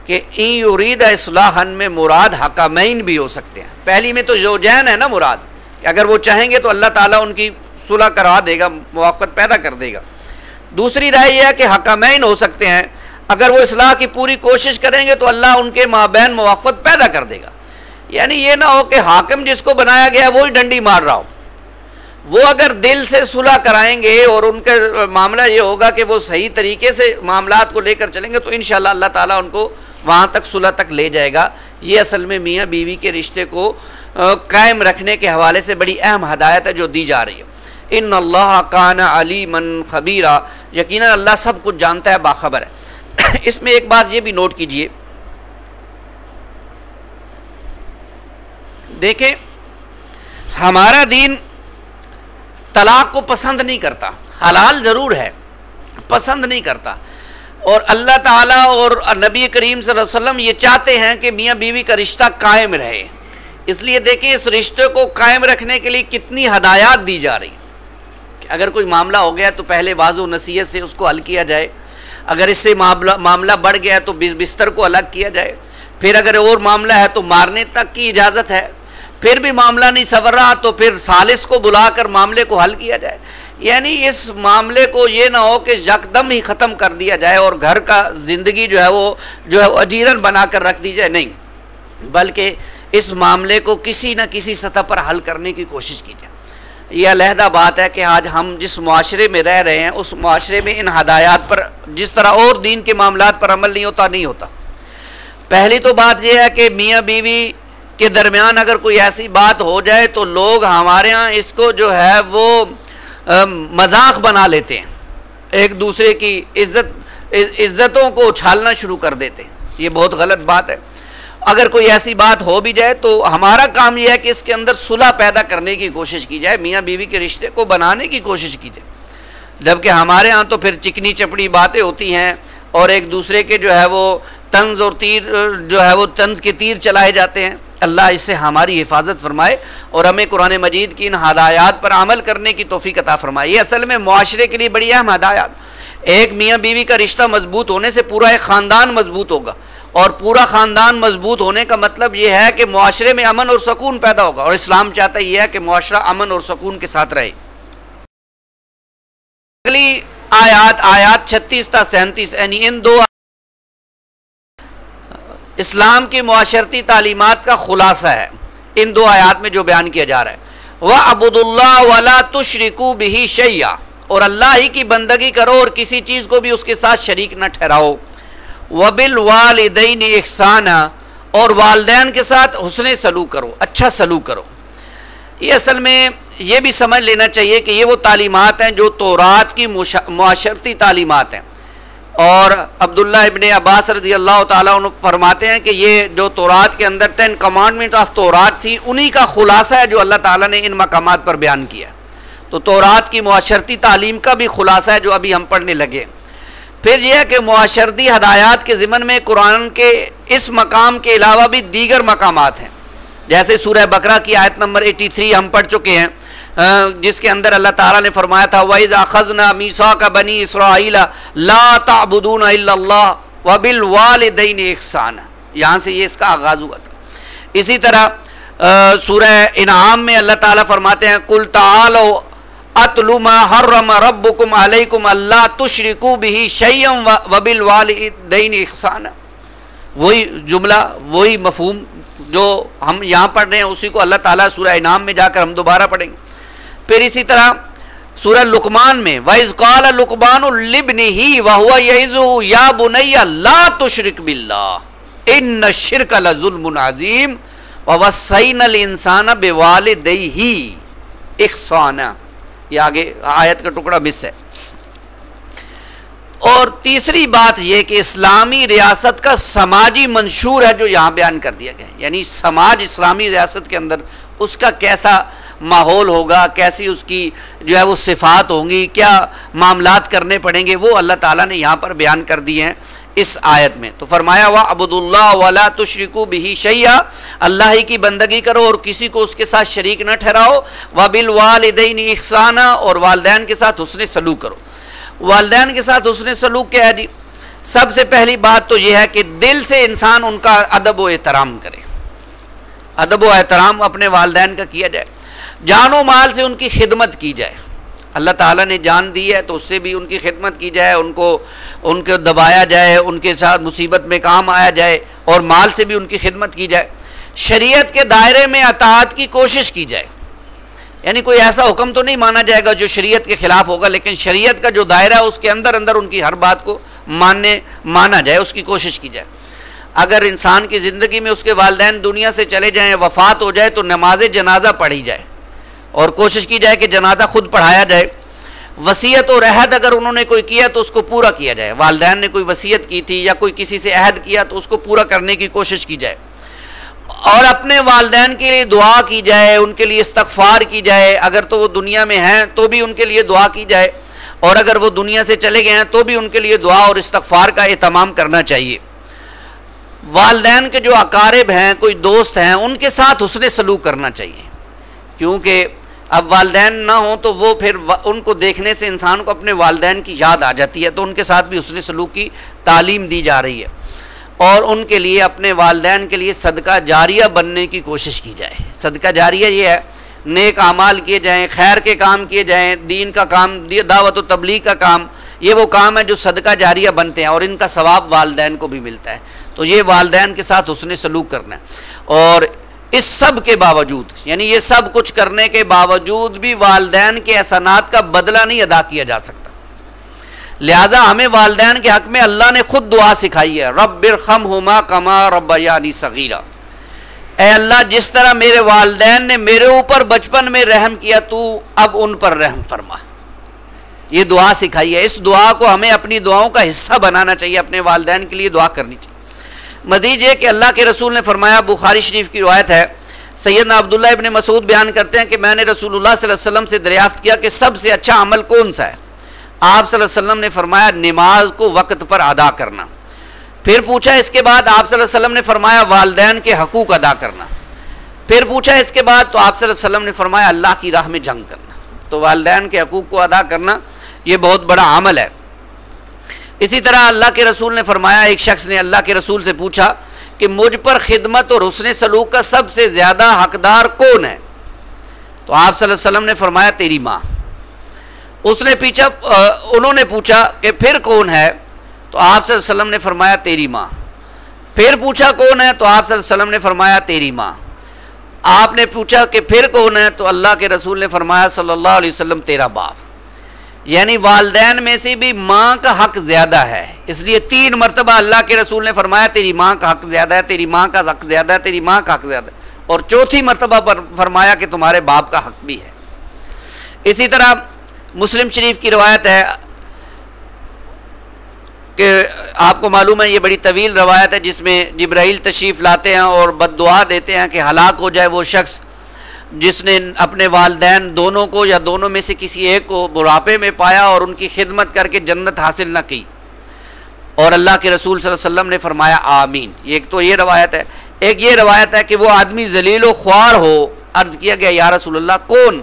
कि इन युरीदा इस्लाहन में मुराद हकमैन भी हो सकते हैं। पहली में तो ज़ौजैन है ना मुराद, अगर वो चाहेंगे तो अल्लाह ताला उनकी सुलह करवा देगा, मुआफ़क़त पैदा कर देगा। दूसरी राय यह है कि हकमैन हो सकते हैं, अगर वो इस्लाह की पूरी कोशिश करेंगे तो अल्लाह उनके माबैन मुआफ़क़त पैदा कर देगा। यानी ये ना हो कि हाकिम जिसको बनाया गया है वही डंडी मार रहा हो, वो अगर दिल से सुलह कराएंगे और उनका मामला ये होगा कि वो सही तरीके से मामलात को लेकर चलेंगे तो इंशाअल्लाह अल्लाह ताला उनको वहाँ तक सुलह तक ले जाएगा। ये असल में मियाँ बीवी के रिश्ते को कायम रखने के हवाले से बड़ी अहम हदायत है जो दी जा रही है। इन्नल्लाह काना अलीमन खबीरा, यकीनन अल्लाह सब कुछ जानता है, बाखबर है। इसमें एक बात ये भी नोट कीजिए, देखें हमारा दीन तलाक को पसंद नहीं करता, हलाल ज़रूर है, पसंद नहीं करता। और अल्लाह ताला और नबी करीम सल्लल्लाहु अलैहि वसल्लम ये चाहते हैं कि मियाँ बीवी का रिश्ता कायम रहे। इसलिए देखिए इस रिश्ते को कायम रखने के लिए कितनी हदायत दी जा रही है कि अगर कोई मामला हो गया तो पहले वाज़ो नसीहत से उसको हल किया जाए, अगर इससे मामला बढ़ गया तो बिस्तर को अलग किया जाए, फिर अगर और मामला है तो मारने तक की इजाज़त है, फिर भी मामला नहीं संवर रहा तो फिर सालिस को बुलाकर मामले को हल किया जाए। यानी इस मामले को ये ना हो कि यकदम ही ख़त्म कर दिया जाए और घर का ज़िंदगी जो है वो अजीरन बना कर रख दी जाए, नहीं, बल्कि इस मामले को किसी न किसी सतह पर हल करने की कोशिश की जाए। यह अलहदा बात है कि आज हम जिस मुआशरे में रह रहे हैं उस मुआशरे में इन हदायत पर जिस तरह और दीन के मामलात पर अमल नहीं होता। पहली तो बात यह है कि मियाँ बीवी के दरमियान अगर कोई ऐसी बात हो जाए तो लोग हमारे यहाँ इसको जो है वो मजाक बना लेते हैं, एक दूसरे की इज्जतों को उछालना शुरू कर देते हैं। ये बहुत गलत बात है। अगर कोई ऐसी बात हो भी जाए तो हमारा काम यह है कि इसके अंदर सुलह पैदा करने की कोशिश की जाए, मियाँ बीवी के रिश्ते को बनाने की कोशिश की जाए। जबकि हमारे यहाँ तो फिर चिकनी चपड़ी बातें होती हैं और एक दूसरे के जो है वो तंज और तीर जो है वो तंज के तीर चलाए जाते हैं। अल्लाह इससे हमारी हिफाजत फरमाए और हमें कुरान मजीद की इन हदायत पर अमल करने की तौफीक अता फरमाए। ये असल में मुआशरे के लिए बड़ी अहम हदायत। एक मियाँ बीवी का रिश्ता मजबूत होने से पूरा एक ख़ानदान मजबूत होगा और पूरा ख़ानदान मजबूत होने का मतलब ये है कि मुआशरे में अमन और सुकून पैदा होगा और इस्लाम चाहता यह है कि मुआशरा अमन और सुकून के साथ रहे। अगली आयात 36 था 37, यानी इन दो इस्लाम की मुआशरती तालीमात का खुलासा है इन दो आयात में जो बयान किया जा रहा है। वह अबुदुल्लाह वला तुशरिकू बिही शैया, और अल्लाह ही की बंदगी करो और किसी चीज़ को भी उसके साथ शरीक न ठहराओ। वबिल वालिदैन इहसाना, और वालिदैन के साथ हुस्ने सलूक करो, अच्छा सलूक करो। ये असल में ये भी समझ लेना चाहिए कि ये वो तालीमात हैं जो तौरात की मुआशरती तालीमात हैं। और अब्दुल्ला इब्ने अब्बास रज़ी अल्लाह ताला अन्हु फरमाते हैं कि ये जो तौरात के अंदर 10 कमांडमेंट ऑफ तौरात थी उन्हीं का खुलासा है जो अल्लाह ताला ने इन मकामात पर बयान किया। तो तौरात की मुआशरती तालीम का भी खुलासा है जो अभी हम पढ़ने लगे। फिर यह है कि मुआशरती हदायत के ज़िमन में कुरान के इस मकाम के अलावा भी दीगर मकामात हैं, जैसे सूरह बकरा की आयत नंबर 83 हम पढ़ चुके हैं, जिसके अंदर अल्लाह ताला ने फरमाया था वइज़ अख़ज़ना मीसाक़ बनी इसराईल ला तअबुदून इल्लल्लाह व बिल वालिदैन इहसाना। यहाँ से ये इसका आगाज़ हुआ था। इसी तरह सूरह इनाम में अल्लाह ताला फरमाते हैं कुल तालो अतलु मा हर्रम रब्बुकुम अलैकुम अल्ला तुशरिकू बिही शैयन व बिल वालिदैन इहसाना। वही जुमला, वही मफहूम जो हम यहाँ पढ़ रहे हैं उसी को अल्लाह ताला सूरह इनाम में जाकर हम दोबारा पढ़ेंगे। फिर इसी तरह सूरह लुकमान में वइज़ क़ाल लुक़मानु लिब्निही व हुवा यइज़ुहु या बुनय्या ला तुशरिक बिल्लाह इन्न शिर्क लज़ुल्मुन अज़ीम व वस्सैनल इंसाना बिवालिदैहि इहसाना। ये आगे आयत का टुकड़ा मिस है। और तीसरी बात यह कि इस्लामी रियासत का समाजी मंशूर है जो यहाँ बयान कर दिया गया है, यानी समाज इस्लामी रियासत के अंदर उसका कैसा माहौल होगा, कैसी उसकी जो है वो सिफ़ात होंगी, क्या मामलात करने पड़ेंगे, वो अल्लाह ताला ने यहाँ पर बयान कर दिए हैं इस आयत में। तो फरमाया व अबुदुल्लाह वला तुशरिकू बिही शैया, अल्लाह ही की बंदगी करो और किसी को उसके साथ शरीक न ठहराओ। व बिल वालिदैन इहसाना, और वालिदैन के साथ हुस्ने सलूक करो। वालिदैन के साथ हुस्ने सलूक क्या है जी? सबसे पहली बात तो यह है कि दिल से इंसान उनका अदब व एहतराम करे, अदब व एहतराम अपने वालिदैन का किया जाए, जानो माल से उनकी खिदमत की जाए। अल्लाह ताला ने जान दी है तो उससे भी उनकी खिदमत की जाए, उनको दबाया जाए, उनके साथ मुसीबत में काम आया जाए, और माल से भी उनकी खिदमत की जाए। शरीयत के दायरे में अताअत की कोशिश की जाए, यानी कोई ऐसा हुक्म तो नहीं माना जाएगा जो शरीयत के ख़िलाफ़ होगा, लेकिन शरीयत का जो दायरा है उसके अंदर अंदर उनकी हर बात को माना जाए, उसकी कोशिश की जाए। अगर इंसान की ज़िंदगी में उसके वालिदैन दुनिया से चले जाएँ, वफ़ात हो जाए, तो नमाज जनाजा पढ़ी जाए और कोशिश की जाए कि जनाजा खुद पढ़ाया जाए। वसीयत और अहद अगर उन्होंने कोई किया तो उसको पूरा किया जाए। वालिदैन ने कोई वसीयत की थी या कोई किसी से अहद किया तो उसको पूरा करने की कोशिश की जाए और अपने वालिदैन के लिए दुआ की जाए, उनके लिए इस्तग़फ़ार की जाए। अगर तो वो दुनिया में हैं तो भी उनके लिए दुआ की जाए, और अगर वो दुनिया से चले गए हैं तो भी उनके लिए दुआ और इस्तग़फ़ार का एहतमाम करना चाहिए। वालिदैन के जो अकारिब हैं, कोई दोस्त हैं, उनके साथ हुस्ने सलूक करना चाहिए, क्योंकि अब वालिदैन ना हो तो वो फिर उनको देखने से इंसान को अपने वालिदैन की याद आ जाती है, तो उनके साथ भी हुस्ने सलूक की तालीम दी जा रही है। और उनके लिए, अपने वालिदैन के लिए सदका जारिया बनने की कोशिश की जाए। सदका जारिया ये है, नेक आमाल किए जाएँ, खैर के काम किए जाएँ, दीन का काम, दावत व तबलीग का काम, ये वो काम है जो सदका जारिया बनते हैं और इनका सवाब वालिदैन को भी मिलता है। तो ये वालिदैन के साथ हुस्ने सलूक करना है। और इस सब के बावजूद, यानी ये सब कुछ करने के बावजूद भी वालिदैन के एहसानात का बदला नहीं अदा किया जा सकता। लिहाजा हमें वालिदैन के हक़ में अल्लाह ने खुद दुआ सिखाई है, रब्बिरहमहुमा कमा रब्बयानी सगीरा। ए अल्लाह, जिस तरह मेरे वालिदैन ने मेरे ऊपर बचपन में रहम किया, तू अब उन पर रहम फरमा। ये दुआ सिखाई है। इस दुआ को हमें अपनी दुआओं का हिस्सा बनाना चाहिए, अपने वालिदैन के लिए दुआ करनी चाहिए। मज़ीद ये कि अल्लाह के रसूल ने फरमाया, बुखारी शरीफ की रिवायत है, सैयदना अब्दुल्ला इब्न मसूद बयान करते हैं कि मैंने रसूलुल्लाह सल्लल्लाहु अलैहि वसल्लम से दरियाफ्त किया कि सबसे अच्छा अमल कौन सा है। आप सल्लल्लाहु अलैहि वसल्लम ने फरमाया, नमाज को वक्त पर अदा करना। फिर पूछा इसके बाद, आप सल्लल्लाहु अलैहि वसल्लम ने फरमाया, वालिदैन के हकूक़ अदा करना। फिर पूछा इसके बाद, तो आप सल्लल्लाहु अलैहि वसल्लम ने फरमाया, अल्लाह की राह में जंग करना। तो वालिदैन के हकूक़ को अदा करना ये बहुत बड़ा अमल है। इसी तरह अल्लाह के रसूल ने फरमाया, एक शख्स ने अल्लाह के रसूल से पूछा कि मुझ पर खिदमत और हुस्ने सलूक का सबसे ज़्यादा हकदार कौन है। तो आप सल्लल्लाहु अलैहि वसल्लम ने फरमाया, तेरी माँ। उन्होंने पूछा कि फिर कौन है। तो आप सल्लल्लाहु अलैहि वसल्लम ने फरमाया, तेरी माँ। फिर पूछा कौन है। तो आप सल्लल्लाहु अलैहि वसल्लम ने फरमाया, तेरी माँ। आपने पूछा कि फिर कौन है। तो अल्लाह के रसूल ने फरमाया सल्लल्लाहु अलैहि वसल्लम, तेरा बाप। यानी वालिदैन में से भी माँ का हक़ ज़्यादा है। इसलिए 3 मरतबा अल्लाह के रसूल ने फरमाया, तेरी माँ का हक़ ज़्यादा है, तेरी माँ का हक़ ज़्यादा है, तेरी माँ का हक़ ज़्यादा है। और चौथी मरतबा पर फरमाया कि तुम्हारे बाप का हक़ भी है। इसी तरह मुस्लिम शरीफ की रवायत है कि आपको मालूम है, ये बड़ी तवील रवायत है जिसमें जिब्राइल तशरीफ़ लाते हैं और बद्दुआ देते हैं कि हलाक हो जाए वो शख्स जिसने अपने वालिदैन दोनों को या दोनों में से किसी एक को बुढ़ापे में पाया और उनकी खिदमत करके जन्नत हासिल न की। और अल्लाह के रसूल सल्लल्लाहु अलैहि वसल्लम ने फरमाया, आमीन। एक तो ये रवायत है। एक ये रवायत है कि वो आदमी जलील व ख्वार हो। अर्ज़ किया गया, या रसूलल्लाह कौन?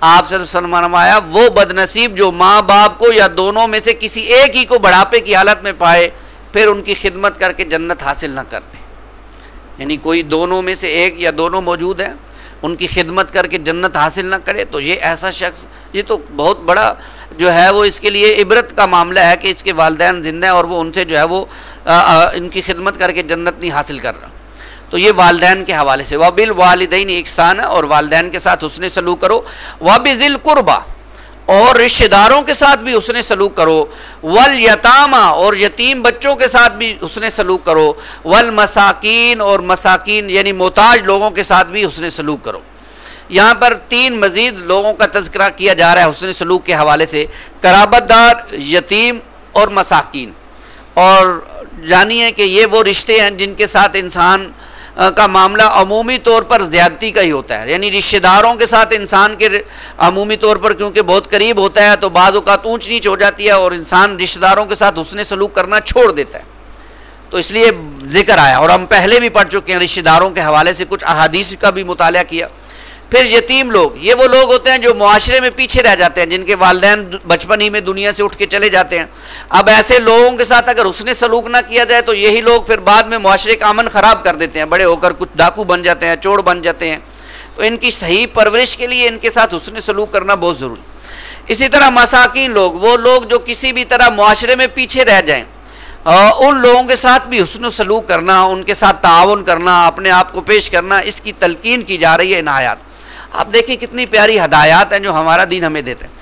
आप सल्लल्लाहु अलैहि वसल्लम ने फरमाया, वो बदनसीब जो माँ बाप को या दोनों में से किसी एक ही को बुढ़ापे की हालत में पाए फिर उनकी खिदमत करके जन्नत हासिल न करते। यानी कोई दोनों में से एक या दोनों मौजूद हैं, उनकी खिदमत करके जन्नत हासिल ना करे, तो ये ऐसा शख्स, ये तो बहुत बड़ा जो है वो इसके लिए इबरत का मामला है कि इसके वालिदैन ज़िंदा हैं और वो उनसे जो है वो इनकी खिदमत करके जन्नत नहीं हासिल कर रहा। तो ये वालिदैन के हवाले से, वबिल वालिदैन इहसान, और वालिदैन के साथ हुस्ने सलूक करो। वबिज़िल कुर्बा, और रिश्तेदारों के साथ भी हुस्ने सलूक करो। वल यतामा, और यतीम बच्चों के साथ भी हुस्ने सलूक करो। वल मसाकीन, और मसाकीन यानी मोहताज लोगों के साथ भी हुस्ने सलूक करो। यहाँ पर 3 मज़ीद लोगों का तज़किरा किया जा रहा है हुस्ने सलूक के हवाले से, कराबतदार, यतीम और मसाकीन। और जानिए कि ये वो रिश्ते हैं जिनके साथ इंसान का मामला अमूमी तौर पर ज़्यादती का ही होता है। यानी रिश्तेदारों के साथ इंसान के अमूमी तौर पर क्योंकि बहुत करीब होता है तो बाज़ औक़ात ऊंच नीच हो जाती है और इंसान रिश्तेदारों के साथ हुस्ने सलूक करना छोड़ देता है, तो इसलिए ज़िक्र आया। और हम पहले भी पढ़ चुके हैं रिश्तेदारों के हवाले से, कुछ अहादीस का भी मुताला किया। फिर यतीम लोग, ये वो लोग होते हैं जो मुआशरे में पीछे रह जाते हैं, जिनके वालिदैन बचपन ही में दुनिया से उठ के चले जाते हैं। अब ऐसे लोगों के साथ अगर हुस्ने सलूक ना किया जाए तो यही लोग फिर बाद में मुआशरे का अमन ख़राब कर देते हैं, बड़े होकर कुछ डाकू बन जाते हैं, चोर बन जाते हैं। तो इनकी सही परवरिश के लिए इनके साथ हुस्ने सलूक करना बहुत ज़रूरी। इसी तरह मसाकीन लोग, वो लोग जो किसी भी तरह मुआशरे में पीछे रह जाएँ, उन लोगों के साथ भी हुस्न सलूक करना, उनके साथ ताउन करना, अपने आप को पेश करना, इसकी तलकीन की जा रही है इन आयात। आप देखिए कितनी प्यारी हदायत हैं जो हमारा दीन हमें देते हैं,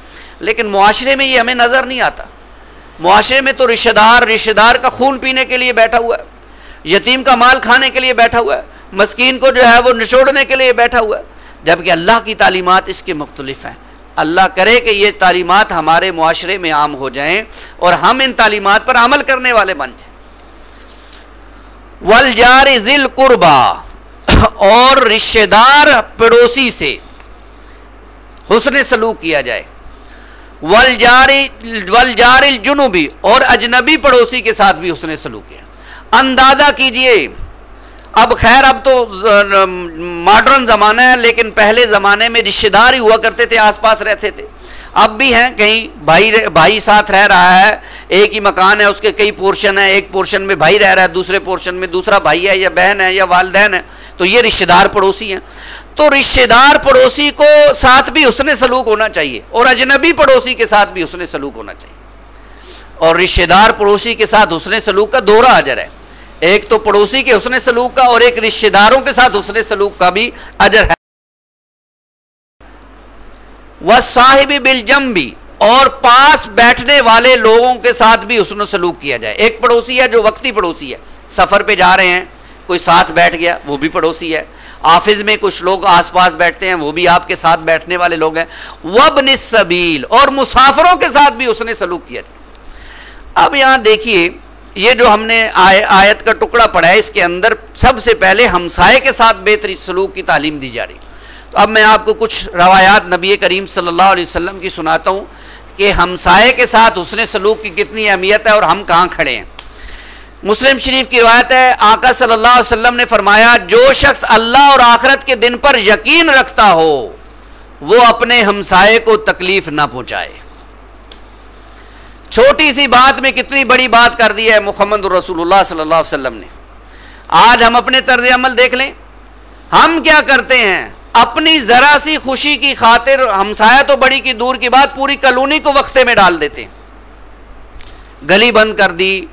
लेकिन मुआशरे में ये हमें नज़र नहीं आता। मुआशरे में तो रिश्तेदार का खून पीने के लिए बैठा हुआ है, यतीम का माल खाने के लिए बैठा हुआ है, मस्कीन को जो है वो निचोड़ने के लिए बैठा हुआ है, जबकि अल्लाह की तालीमात इसके मुख्तलिफ हैं। अल्लाह करे कि ये तालीमात हमारे मुआशरे में आम हो जाएं और हम इन तालीमात पर अमल करने वाले बन जाएं। वल जारि ज़िल कुर्बा, और रिश्तेदार पड़ोसी से हुस्न सलूक किया जाए। वल जारिल जुनूबी, और अजनबी पड़ोसी के साथ भी हुस्न सलूक किया। अंदाज़ा कीजिए, अब खैर अब तो मॉडर्न ज़माना है, लेकिन पहले ज़माने में रिश्तेदार ही हुआ करते थे, आसपास रहते थे। अब भी हैं, कहीं भाई साथ रह रहा है, एक ही मकान है, उसके कई पोर्शन है, एक पोर्शन में भाई रह रहा है, दूसरे पोर्शन में दूसरा भाई है या बहन है या वालिदैन है, तो ये रिश्तेदार पड़ोसी हैं। तो रिश्तेदार पड़ोसी को साथ भी हुस्न सलूक होना चाहिए और अजनबी पड़ोसी के साथ भी हुस्न सलूक होना चाहिए। और रिश्तेदार पड़ोसी के साथ हुस्न सलूक का दोहरा अजर है, एक तो पड़ोसी के हुस्न सलूक का और एक रिश्तेदारों के साथ हुस्न सलूक का भी अजर है। वस्साहिबी बिल जंबी, और पास बैठने वाले लोगों के साथ भी हुस्न सलूक किया जाए। एक पड़ोसी है जो वक्ती पड़ोसी है, सफ़र पे जा रहे हैं, कोई साथ बैठ गया, वो भी पड़ोसी है। ऑफिस में कुछ लोग आसपास बैठते हैं, वो भी आपके साथ बैठने वाले लोग हैं। वब्निस सबील, और मुसाफिरों के साथ भी हुस्न सलूक किया जाए। अब यहाँ देखिए, ये जो हमने आयत का टुकड़ा पढ़ा है, इसके अंदर सबसे पहले हमसाये के साथ बेहतरीन सलूक की तालीम दी जा रही। तो अब मैं आपको कुछ रवायात नबी करीम सल्लल्लाहु अलैहि वसल्लम की सुनाता हूँ कि हमसाये के साथ हुस्न सलूक की कितनी अहमियत है और हम कहाँ खड़े हैं। मुस्लिम शरीफ की रिवायत है, आका सल्लल्लाहु अलैहि वसल्लम ने फरमाया, जो शख्स अल्लाह और आखिरत के दिन पर यकीन रखता हो वो अपने हमसाये को तकलीफ ना पहुँचाए। छोटी सी बात में कितनी बड़ी बात कर दी है मुहम्मद रसूलुल्लाह सल्लल्लाहु अलैहि वसल्लम ने। आज हम अपने तर्ज अमल देख लें, हम क्या करते हैं, अपनी ज़रा सी खुशी की खातिर हमसाया तो बड़ी की दूर की बात, पूरी कॉलोनी को वक्ते में डाल देते हैं। गली बंद कर दी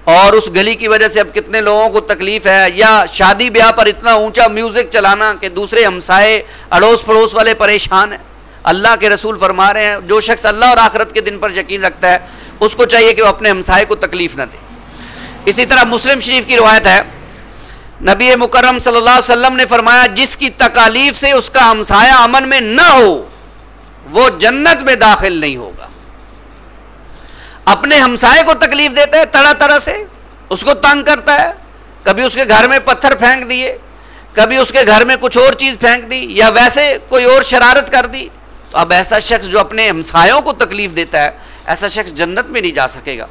और उस गली की वजह से अब कितने लोगों को तकलीफ है, या शादी ब्याह पर इतना ऊंचा म्यूज़िक चलाना कि दूसरे हमसाए अड़ोस पड़ोस वाले परेशान हैं। अल्लाह के रसूल फरमा रहे हैं, जो शख्स अल्लाह और आखिरत के दिन पर यकीन रखता है उसको चाहिए कि वो अपने हमसाए को तकलीफ न दे। इसी तरह मुस्लिम शरीफ की रिवायत है, नबी मुकर्रम सल्लल्लाहु अलैहि वसल्लम ने फरमाया, जिसकी तकालीफ से उसका हमसाया अमन में न हो वो जन्नत में दाखिल नहीं होगा। अपने हमसाए को तकलीफ देता है, तरह तरह से उसको तंग करता है, कभी उसके घर में पत्थर फेंक दिए, कभी उसके घर में कुछ और चीज़ फेंक दी, या वैसे कोई और शरारत कर दी। तो अब ऐसा शख्स जो अपने हमसायों को तकलीफ देता है, ऐसा शख्स जन्नत में नहीं जा सकेगा।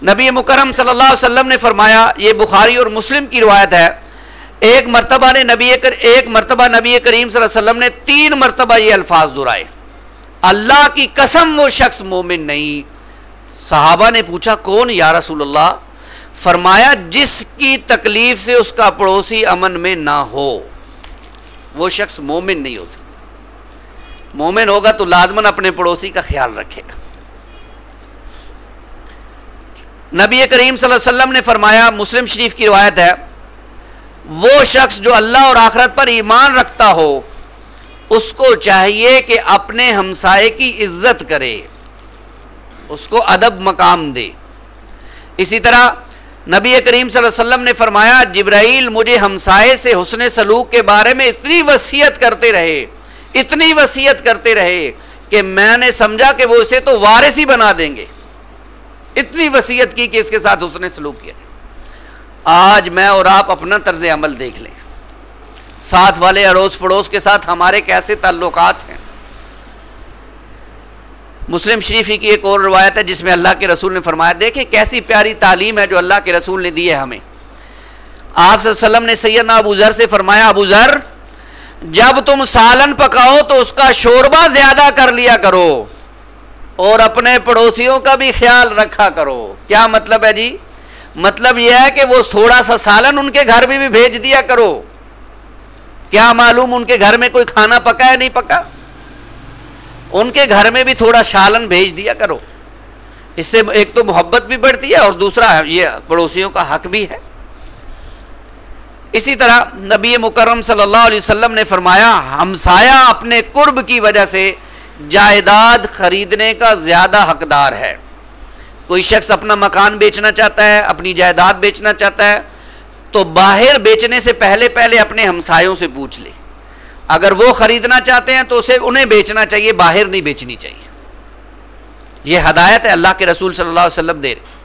नबी मुकर्रम सल्लल्लाहु अलैहि वसल्लम ने फरमाया, ये बुखारी और मुस्लिम की रिवायत है, एक मरतबा नबी करीम सल्लल्लाहु अलैहि वसल्लम ने 3 मरतबा ये अल्फाज दोहराए, अल्लाह की कसम वो शख्स मोमिन नहीं। सहाबा ने पूछा, कौन या रसूलल्लाह? फरमाया, जिसकी तकलीफ से उसका पड़ोसी अमन में ना हो वो शख्स मोमिन नहीं हो सकता। मोमिन होगा तो लाजमन अपने पड़ोसी का ख्याल रखेगा। नबी करीम सल्लल्लाहु अलैहि वसल्लम ने फरमाया, मुस्लिम शरीफ की रिवायत है, वो शख्स जो अल्लाह और आखिरत पर ईमान रखता हो उसको चाहिए कि अपने हमसाये की इज्जत करे, उसको अदब मकाम दे। इसी तरह नबी करीम सल्लल्लाहु अलैहि वसल्लम ने फरमाया, जिब्राइल मुझे हमसाये से हुस्न सलूक के बारे में इतनी वसीयत करते रहे कि मैंने समझा कि वो इसे तो वारिस ही बना देंगे। इतनी वसीयत की कि इसके साथ हुस्न सलूक किया। आज मैं और आप अपना तर्ज अमल देख लें, साथ वाले अड़ोस पड़ोस के साथ हमारे कैसे ताल्लुकात हैं। मुस्लिम शरीफ की एक और रवायत है जिसमें अल्लाह के रसूल ने फरमाया, देखिए कैसी प्यारी तालीम है जो अल्लाह के रसूल ने दी है हमें। आप सल्लल्लाहु अलैहि वसल्लम ने सैयदना अबू ज़र से फरमाया, अबू ज़र जब तुम सालन पकाओ तो उसका शोरबा ज़्यादा कर लिया करो और अपने पड़ोसियों का भी ख्याल रखा करो। क्या मतलब है जी? मतलब यह है कि वो थोड़ा सा सालन उनके घर में भी भेज दिया करो। क्या मालूम उनके घर में कोई खाना पका है नहीं पका, उनके घर में भी थोड़ा सालन भेज दिया करो। इससे एक तो मोहब्बत भी बढ़ती है और दूसरा ये पड़ोसियों का हक भी है। इसी तरह नबी मुकर्रम सल्लल्लाहु अलैहि वसल्लम ने फरमाया, हमसाया अपने कुर्ब की वजह से जायदाद खरीदने का ज़्यादा हकदार है। कोई शख्स अपना मकान बेचना चाहता है, अपनी जायदाद बेचना चाहता है, तो बाहर बेचने से पहले पहले अपने हमसायों से पूछ ले। अगर वो ख़रीदना चाहते हैं तो उसे उन्हें बेचना चाहिए, बाहर नहीं बेचनी चाहिए। ये हदायत है अल्लाह के रसूल सल्लल्लाहु अलैहि वसल्लम दे रहे।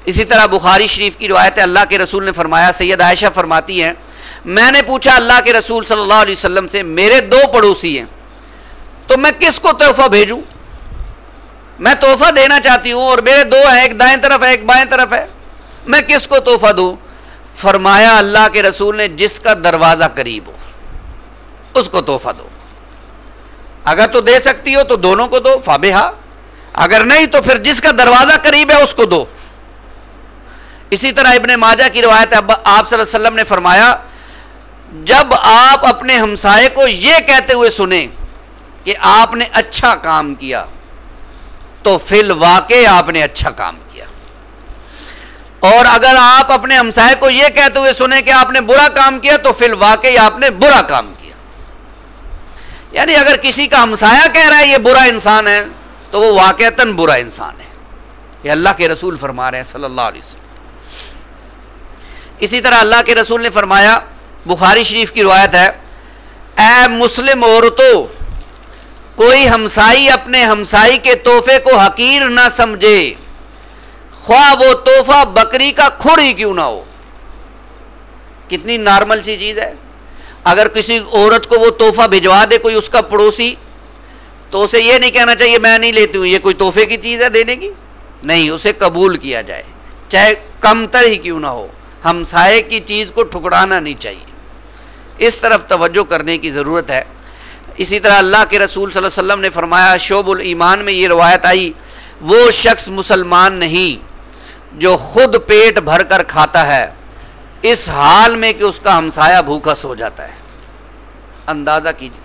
इसी तरह बुखारी शरीफ की रिवायत है, अल्लाह के रसूल ने फरमाया, सैयद आयशा फरमाती हैं, मैंने पूछा अल्लाह के रसूल सल्लल्लाहु अलैहि वसल्लम से, मेरे 2 पड़ोसी हैं, तो मैं किसको तोहफा भेजूं? मैं तोहफा देना चाहती हूं और मेरे 2 हैं, एक दाएं तरफ है एक बाएं तरफ है, मैं किसको तोहफा दूं? फरमाया अल्लाह के रसूल ने, जिसका दरवाज़ा करीब हो उसको तोहफा दो। अगर तो दे सकती हो तो दोनों को दो, फाबिहा, अगर नहीं तो फिर जिसका दरवाज़ा करीब है उसको दो। इसी तरह इब्ने माजा की रिवायत है, आप सल्लल्लाहु अलैहि वसल्लम ने फरमाया, जब आप अपने हमसाये को यह कहते हुए सुने कि आपने अच्छा काम किया, तो फिल वाक़ई आपने अच्छा काम किया, और अगर आप अपने हमसाये को यह कहते हुए सुने कि आपने बुरा काम किया, तो फिल वाक़ई आपने बुरा काम किया। यानी अगर किसी का हमसाया कह रहा है ये बुरा इंसान है, तो वो वाक़तन बुरा इंसान है। ये अल्लाह के रसूल फरमा रहे हैं सल्लल्लाहु अलैहि वसल्लम। इसी तरह अल्लाह के रसूल ने फरमाया, बुखारी शरीफ की रिवायत है, ऐ मुस्लिम औरतों, कोई हमसाई अपने हमसाई के तोहफे को हकीर ना समझे, ख्वाह वो तोहफा बकरी का खुर ही क्यों ना हो। कितनी नॉर्मल सी चीज़ है। अगर किसी औरत को वो तोहफा भिजवा दे कोई उसका पड़ोसी, तो उसे ये नहीं कहना चाहिए मैं नहीं लेती हूँ, ये कोई तोहफे की चीज़ है देने की, नहीं, उसे कबूल किया जाए, चाहे कमतर ही क्यों ना हो। हमसाये की चीज़ को ठुकराना नहीं चाहिए, इस तरफ तवज्जो करने की ज़रूरत है। इसी तरह अल्लाह के रसूल सल्लल्लाहु अलैहि वसल्लम ने फरमाया, शोबुल ईमान में ये रवायत आई, वो शख्स मुसलमान नहीं जो खुद पेट भर कर खाता है इस हाल में कि उसका हमसाया भूखा सो जाता है। अंदाज़ा कीजिए,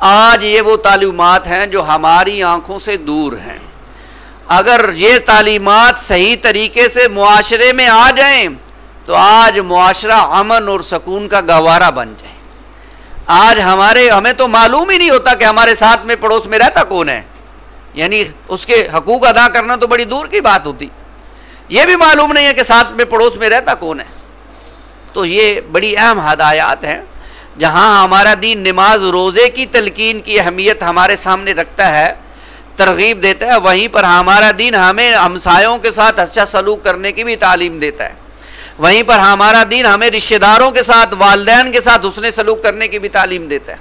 आज ये वो तालीमात हैं जो हमारी आँखों से दूर हैं। अगर ये तालीमात सही तरीके से मुआशरे में आ जाएं तो आज मुआशरा अमन और सुकून का गहवारा बन जाए। आज हमें तो मालूम ही नहीं होता कि हमारे साथ में पड़ोस में रहता कौन है, यानी उसके हकूक़ अदा करना तो बड़ी दूर की बात होती, ये भी मालूम नहीं है कि साथ में पड़ोस में रहता कौन है। तो ये बड़ी अहम हदायत हैं। जहाँ हमारा दीन नमाज रोज़े की तलकीन की अहमियत हमारे सामने रखता है, तरगीब देता है, वहीं पर हमारा दीन हमें हमसायों के साथ अच्छा सलूक करने की भी तालीम देता है। वहीं पर हमारा दीन हमें रिश्तेदारों के साथ, वालिदैन के साथ हुस्ने सलूक करने की भी तालीम देता है।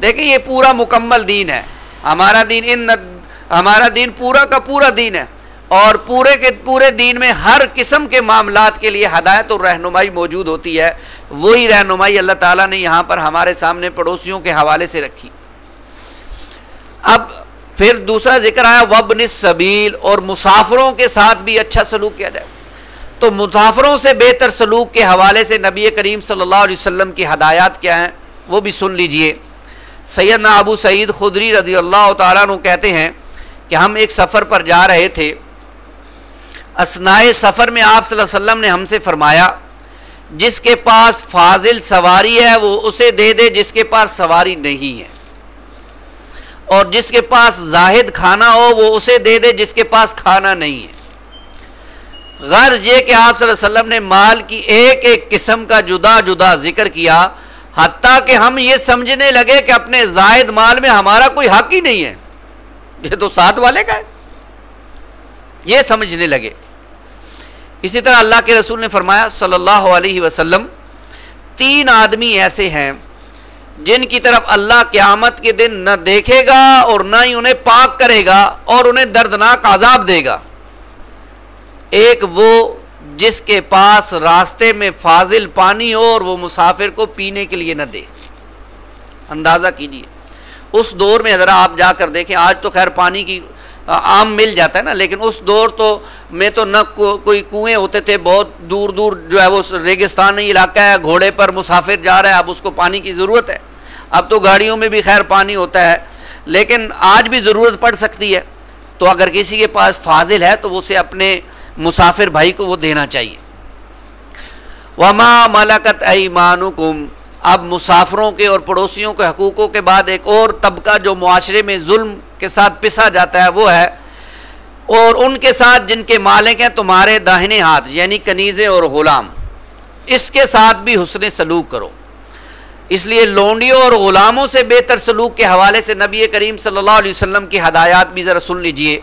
देखिए ये पूरा मुकम्मल दीन है हमारा दीन, हमारा दीन पूरा का पूरा दीन है, और पूरे के पूरे दीन में हर किस्म के मामलात के लिए हदायत और रहनुमाई मौजूद होती है। वही रहनुमाई अल्लाह ताला ने यहाँ पर हमारे सामने पड़ोसियों के हवाले से रखी। अब फिर दूसरा जिक्र आया वब्निस सबील, और मुसाफिरों के साथ भी अच्छा सलूक किया जाए। तो मुसाफिरों से बेहतर सलूक के हवाले से नबी करीम सल्लल्लाहु अलैहि वसल्लम की हदायत क्या हैं वो भी सुन लीजिए। सैयदना अबू सईद खुदरी रज़ी अल्लाह तआला अन्हु कहते हैं कि हम एक सफ़र पर जा रहे थे। असनाए सफ़र में आप सल्लल्लाहु अलैहि वसल्लम ने हमसे फरमाया, जिसके पास फाजिल सवारी है वो उसे दे दे जिसके पास सवारी नहीं है, और जिसके पास जाहिद खाना हो वो उसे दे दे जिसके पास खाना नहीं है। गर्ज ये कि आप सल्लल्लाहु अलैहि वसल्लम ने माल की एक एक किस्म का जुदा जुदा जिक्र किया, हत्ता कि हम ये समझने लगे कि अपने जायद माल में हमारा कोई हक ही नहीं है, ये तो साथ वाले का है, ये समझने लगे। इसी तरह अल्लाह के रसूल ने फरमाया सल्लल्लाहु अलैहि वसल्लम, 3 आदमी ऐसे हैं जिनकी तरफ अल्लाह क़यामत के दिन न देखेगा और न ही उन्हें पाक करेगा और उन्हें दर्दनाक अजाब देगा। एक वो जिसके पास रास्ते में फाजिल पानी हो और वो मुसाफिर को पीने के लिए न दे। अंदाज़ा कीजिए उस दौर में, ज़रा आप जाकर देखें, आज तो खैर पानी की आम मिल जाता है ना, लेकिन उस दौर तो में तो न कोई कुएँ होते थे, बहुत दूर दूर जो है वो रेगिस्तानी इलाका है, घोड़े पर मुसाफिर जा रहा है, अब उसको पानी की ज़रूरत है। अब तो गाड़ियों में भी खैर पानी होता है, लेकिन आज भी ज़रूरत पड़ सकती है। तो अगर किसी के पास फाजिल है तो उसे अपने मुसाफिर भाई को वो देना चाहिए। वमा मलकत ऐमानुकुम। अब मुसाफिरों के और पड़ोसियों के हकूक़ों के बाद एक और तबका जो मुआशरे में जुल्म के साथ पिसा जाता है वो है, और उनके साथ जिनके मालिक हैं तुम्हारे दाहिने हाथ, यानी कनीज़ें और ग़ुलाम, इसके साथ भी हुस्न सलूक करो। इसलिए लोंडियों और ग़ुलामों से बेहतर सलूक के हवाले से नबी करीम सल्लल्लाहु अलैहि वसल्लम की हदायत भी ज़रा सुन लीजिए।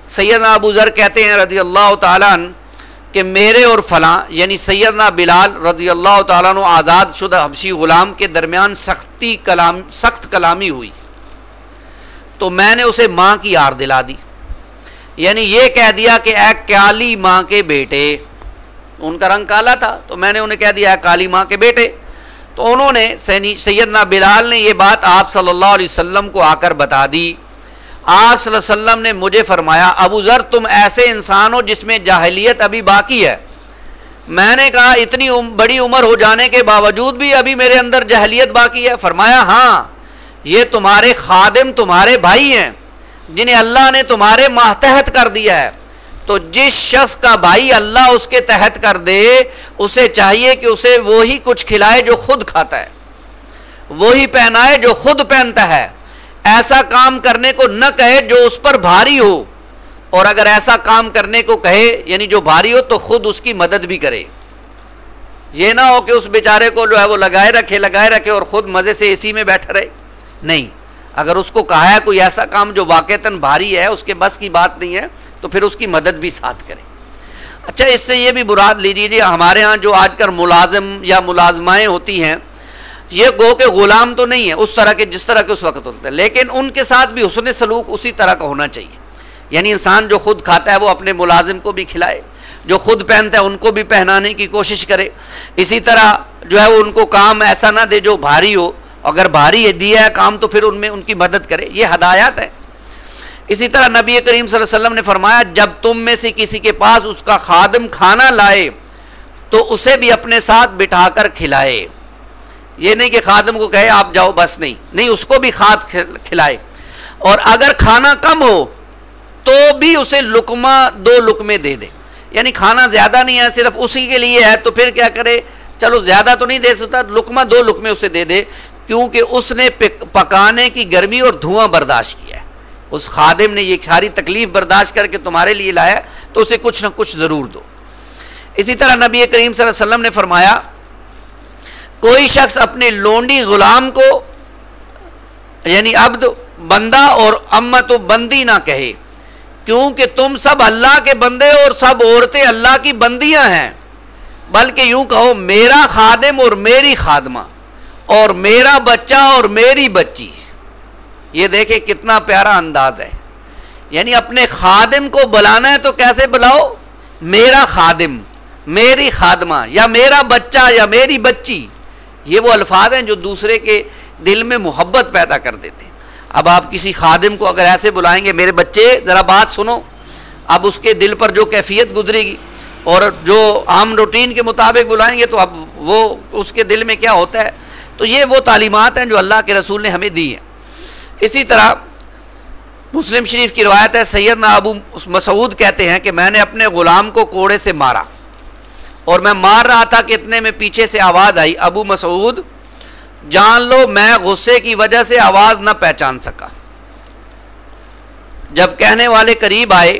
सैयदना अबू ज़र कहते हैं रज़ी अल्लाह तआला अन्हु कि मेरे और फ़लाँ यानी सैयदना बिलाल रज़ी अल्लाह तआला अन्हु आज़ाद शुदा हबशी ग़ुलाम के दरमियान सख्त कलामी हुई, तो मैंने उसे माँ की याद दिला दी, यानी ये कह दिया कि ए काली माँ के बेटे, उनका रंग काला था तो मैंने उन्हें कह दिया काली माँ के बेटे। तो उन्होंने सैयदना बिलाल ने ये बात आप सल्लल्लाहु अलैहि वसल्लम को आकर बता दी। आप सल्लल्लाहु अलैहि वसल्लम ने मुझे फरमाया, अबू ज़र तुम ऐसे इंसान हो जिसमें जाहिलियत अभी बाकी है। मैंने कहा इतनी बड़ी उम्र हो जाने के बावजूद भी अभी मेरे अंदर जाहिलियत बाकी है? फरमाया हाँ, ये तुम्हारे खादिम तुम्हारे भाई हैं जिन्हें अल्लाह ने तुम्हारे मातहत कर दिया है। तो जिस शख्स का भाई अल्लाह उसके तहत कर दे, उसे चाहिए कि उसे वो ही कुछ खिलाए जो खुद खाता है, वो ही पहनाए जो खुद पहनता है। ऐसा काम करने को न कहे जो उस पर भारी हो, और अगर ऐसा काम करने को कहे यानी जो भारी हो तो खुद उसकी मदद भी करे। ये ना हो कि उस बेचारे को जो है वो लगाए रखे और ख़ुद मज़े से एसी में बैठा रहे। नहीं, अगर उसको कहा है कोई ऐसा काम जो वाक़तन भारी है, उसके बस की बात नहीं है, तो फिर उसकी मदद भी साथ करें। अच्छा, इससे ये भी मुराद लीजिए हमारे यहाँ जो आजकल मुलाजिम या मुलाजमाएँ होती हैं, ये गो के ग़ुलाम तो नहीं है उस तरह के जिस तरह के उस वक्त होते हैं, लेकिन उनके साथ भी हुस्न सलूक उसी तरह का होना चाहिए। यानी इंसान जो खुद खाता है वो अपने मुलाजिम को भी खिलाए, जो खुद पहनता है उनको भी पहनाने की कोशिश करे। इसी तरह जो है वो उनको काम ऐसा ना दे जो भारी हो, अगर भारी दिया है काम तो फिर उनमें उनकी मदद करे, ये हदायत है। इसी तरह नबी करीम सल्लल्लाहु अलैहि वसल्लम ने फरमाया, जब तुम में से किसी के पास उसका खादिम खाना लाए तो उसे भी अपने साथ बिठाकर खिलाए। ये नहीं कि खादिम को कहे आप जाओ, बस नहीं, उसको भी खाद खिलाए। और अगर खाना कम हो तो भी उसे लुकमा 2 लुकमे दे दे, यानी खाना ज़्यादा नहीं है सिर्फ उसी के लिए है तो फिर क्या करे, चलो ज़्यादा तो नहीं दे सकता, लुकमा 2 लुकमे उसे दे दे, क्योंकि उसने पकाने की गर्मी और धुआं बर्दाश्त किया है। उस खादिम ने ये सारी तकलीफ़ बर्दाश्त करके तुम्हारे लिए लाया, तो उसे कुछ ना कुछ ज़रूर दो। इसी तरह नबी करीम सल्लल्लाहु अलैहि वसल्लम ने फरमाया, कोई शख्स अपने लोंडी ग़ुलाम को यानी अब्द बंदा और अम्मत बंदी ना कहे, क्योंकि तुम सब अल्लाह के बंदे और सब औरतें अल्लाह की बंदियां हैं, बल्कि यूं कहो मेरा खादिम और मेरी खादमा, और मेरा बच्चा और मेरी बच्ची। ये देखे कितना प्यारा अंदाज है। यानी अपने खादिम को बुलाना है तो कैसे बुलाओ, मेरा खादिम, मेरी खादमा, या मेरा बच्चा या मेरी बच्ची। ये वो अल्फाज हैं जो दूसरे के दिल में मोहब्बत पैदा कर देते हैं। अब आप किसी खादिम को अगर ऐसे बुलाएंगे, मेरे बच्चे ज़रा बात सुनो, अब उसके दिल पर जो कैफियत गुजरेगी, और जो आम रूटीन के मुताबिक बुलाएंगे तो अब वो उसके दिल में क्या होता है। तो ये वो तालीमात हैं जो अल्लाह के रसूल ने हमें दी हैं। इसी तरह मुस्लिम शरीफ की रवायत है, सैयदना अबू मसूद कहते हैं कि मैंने अपने ग़ुलाम को कोड़े से मारा और मैं मार रहा था कि इतने में पीछे से आवाज़ आई, अबू मसूद जान लो मैं गुस्से की वजह से आवाज़ न पहचान सका। जब कहने वाले करीब आए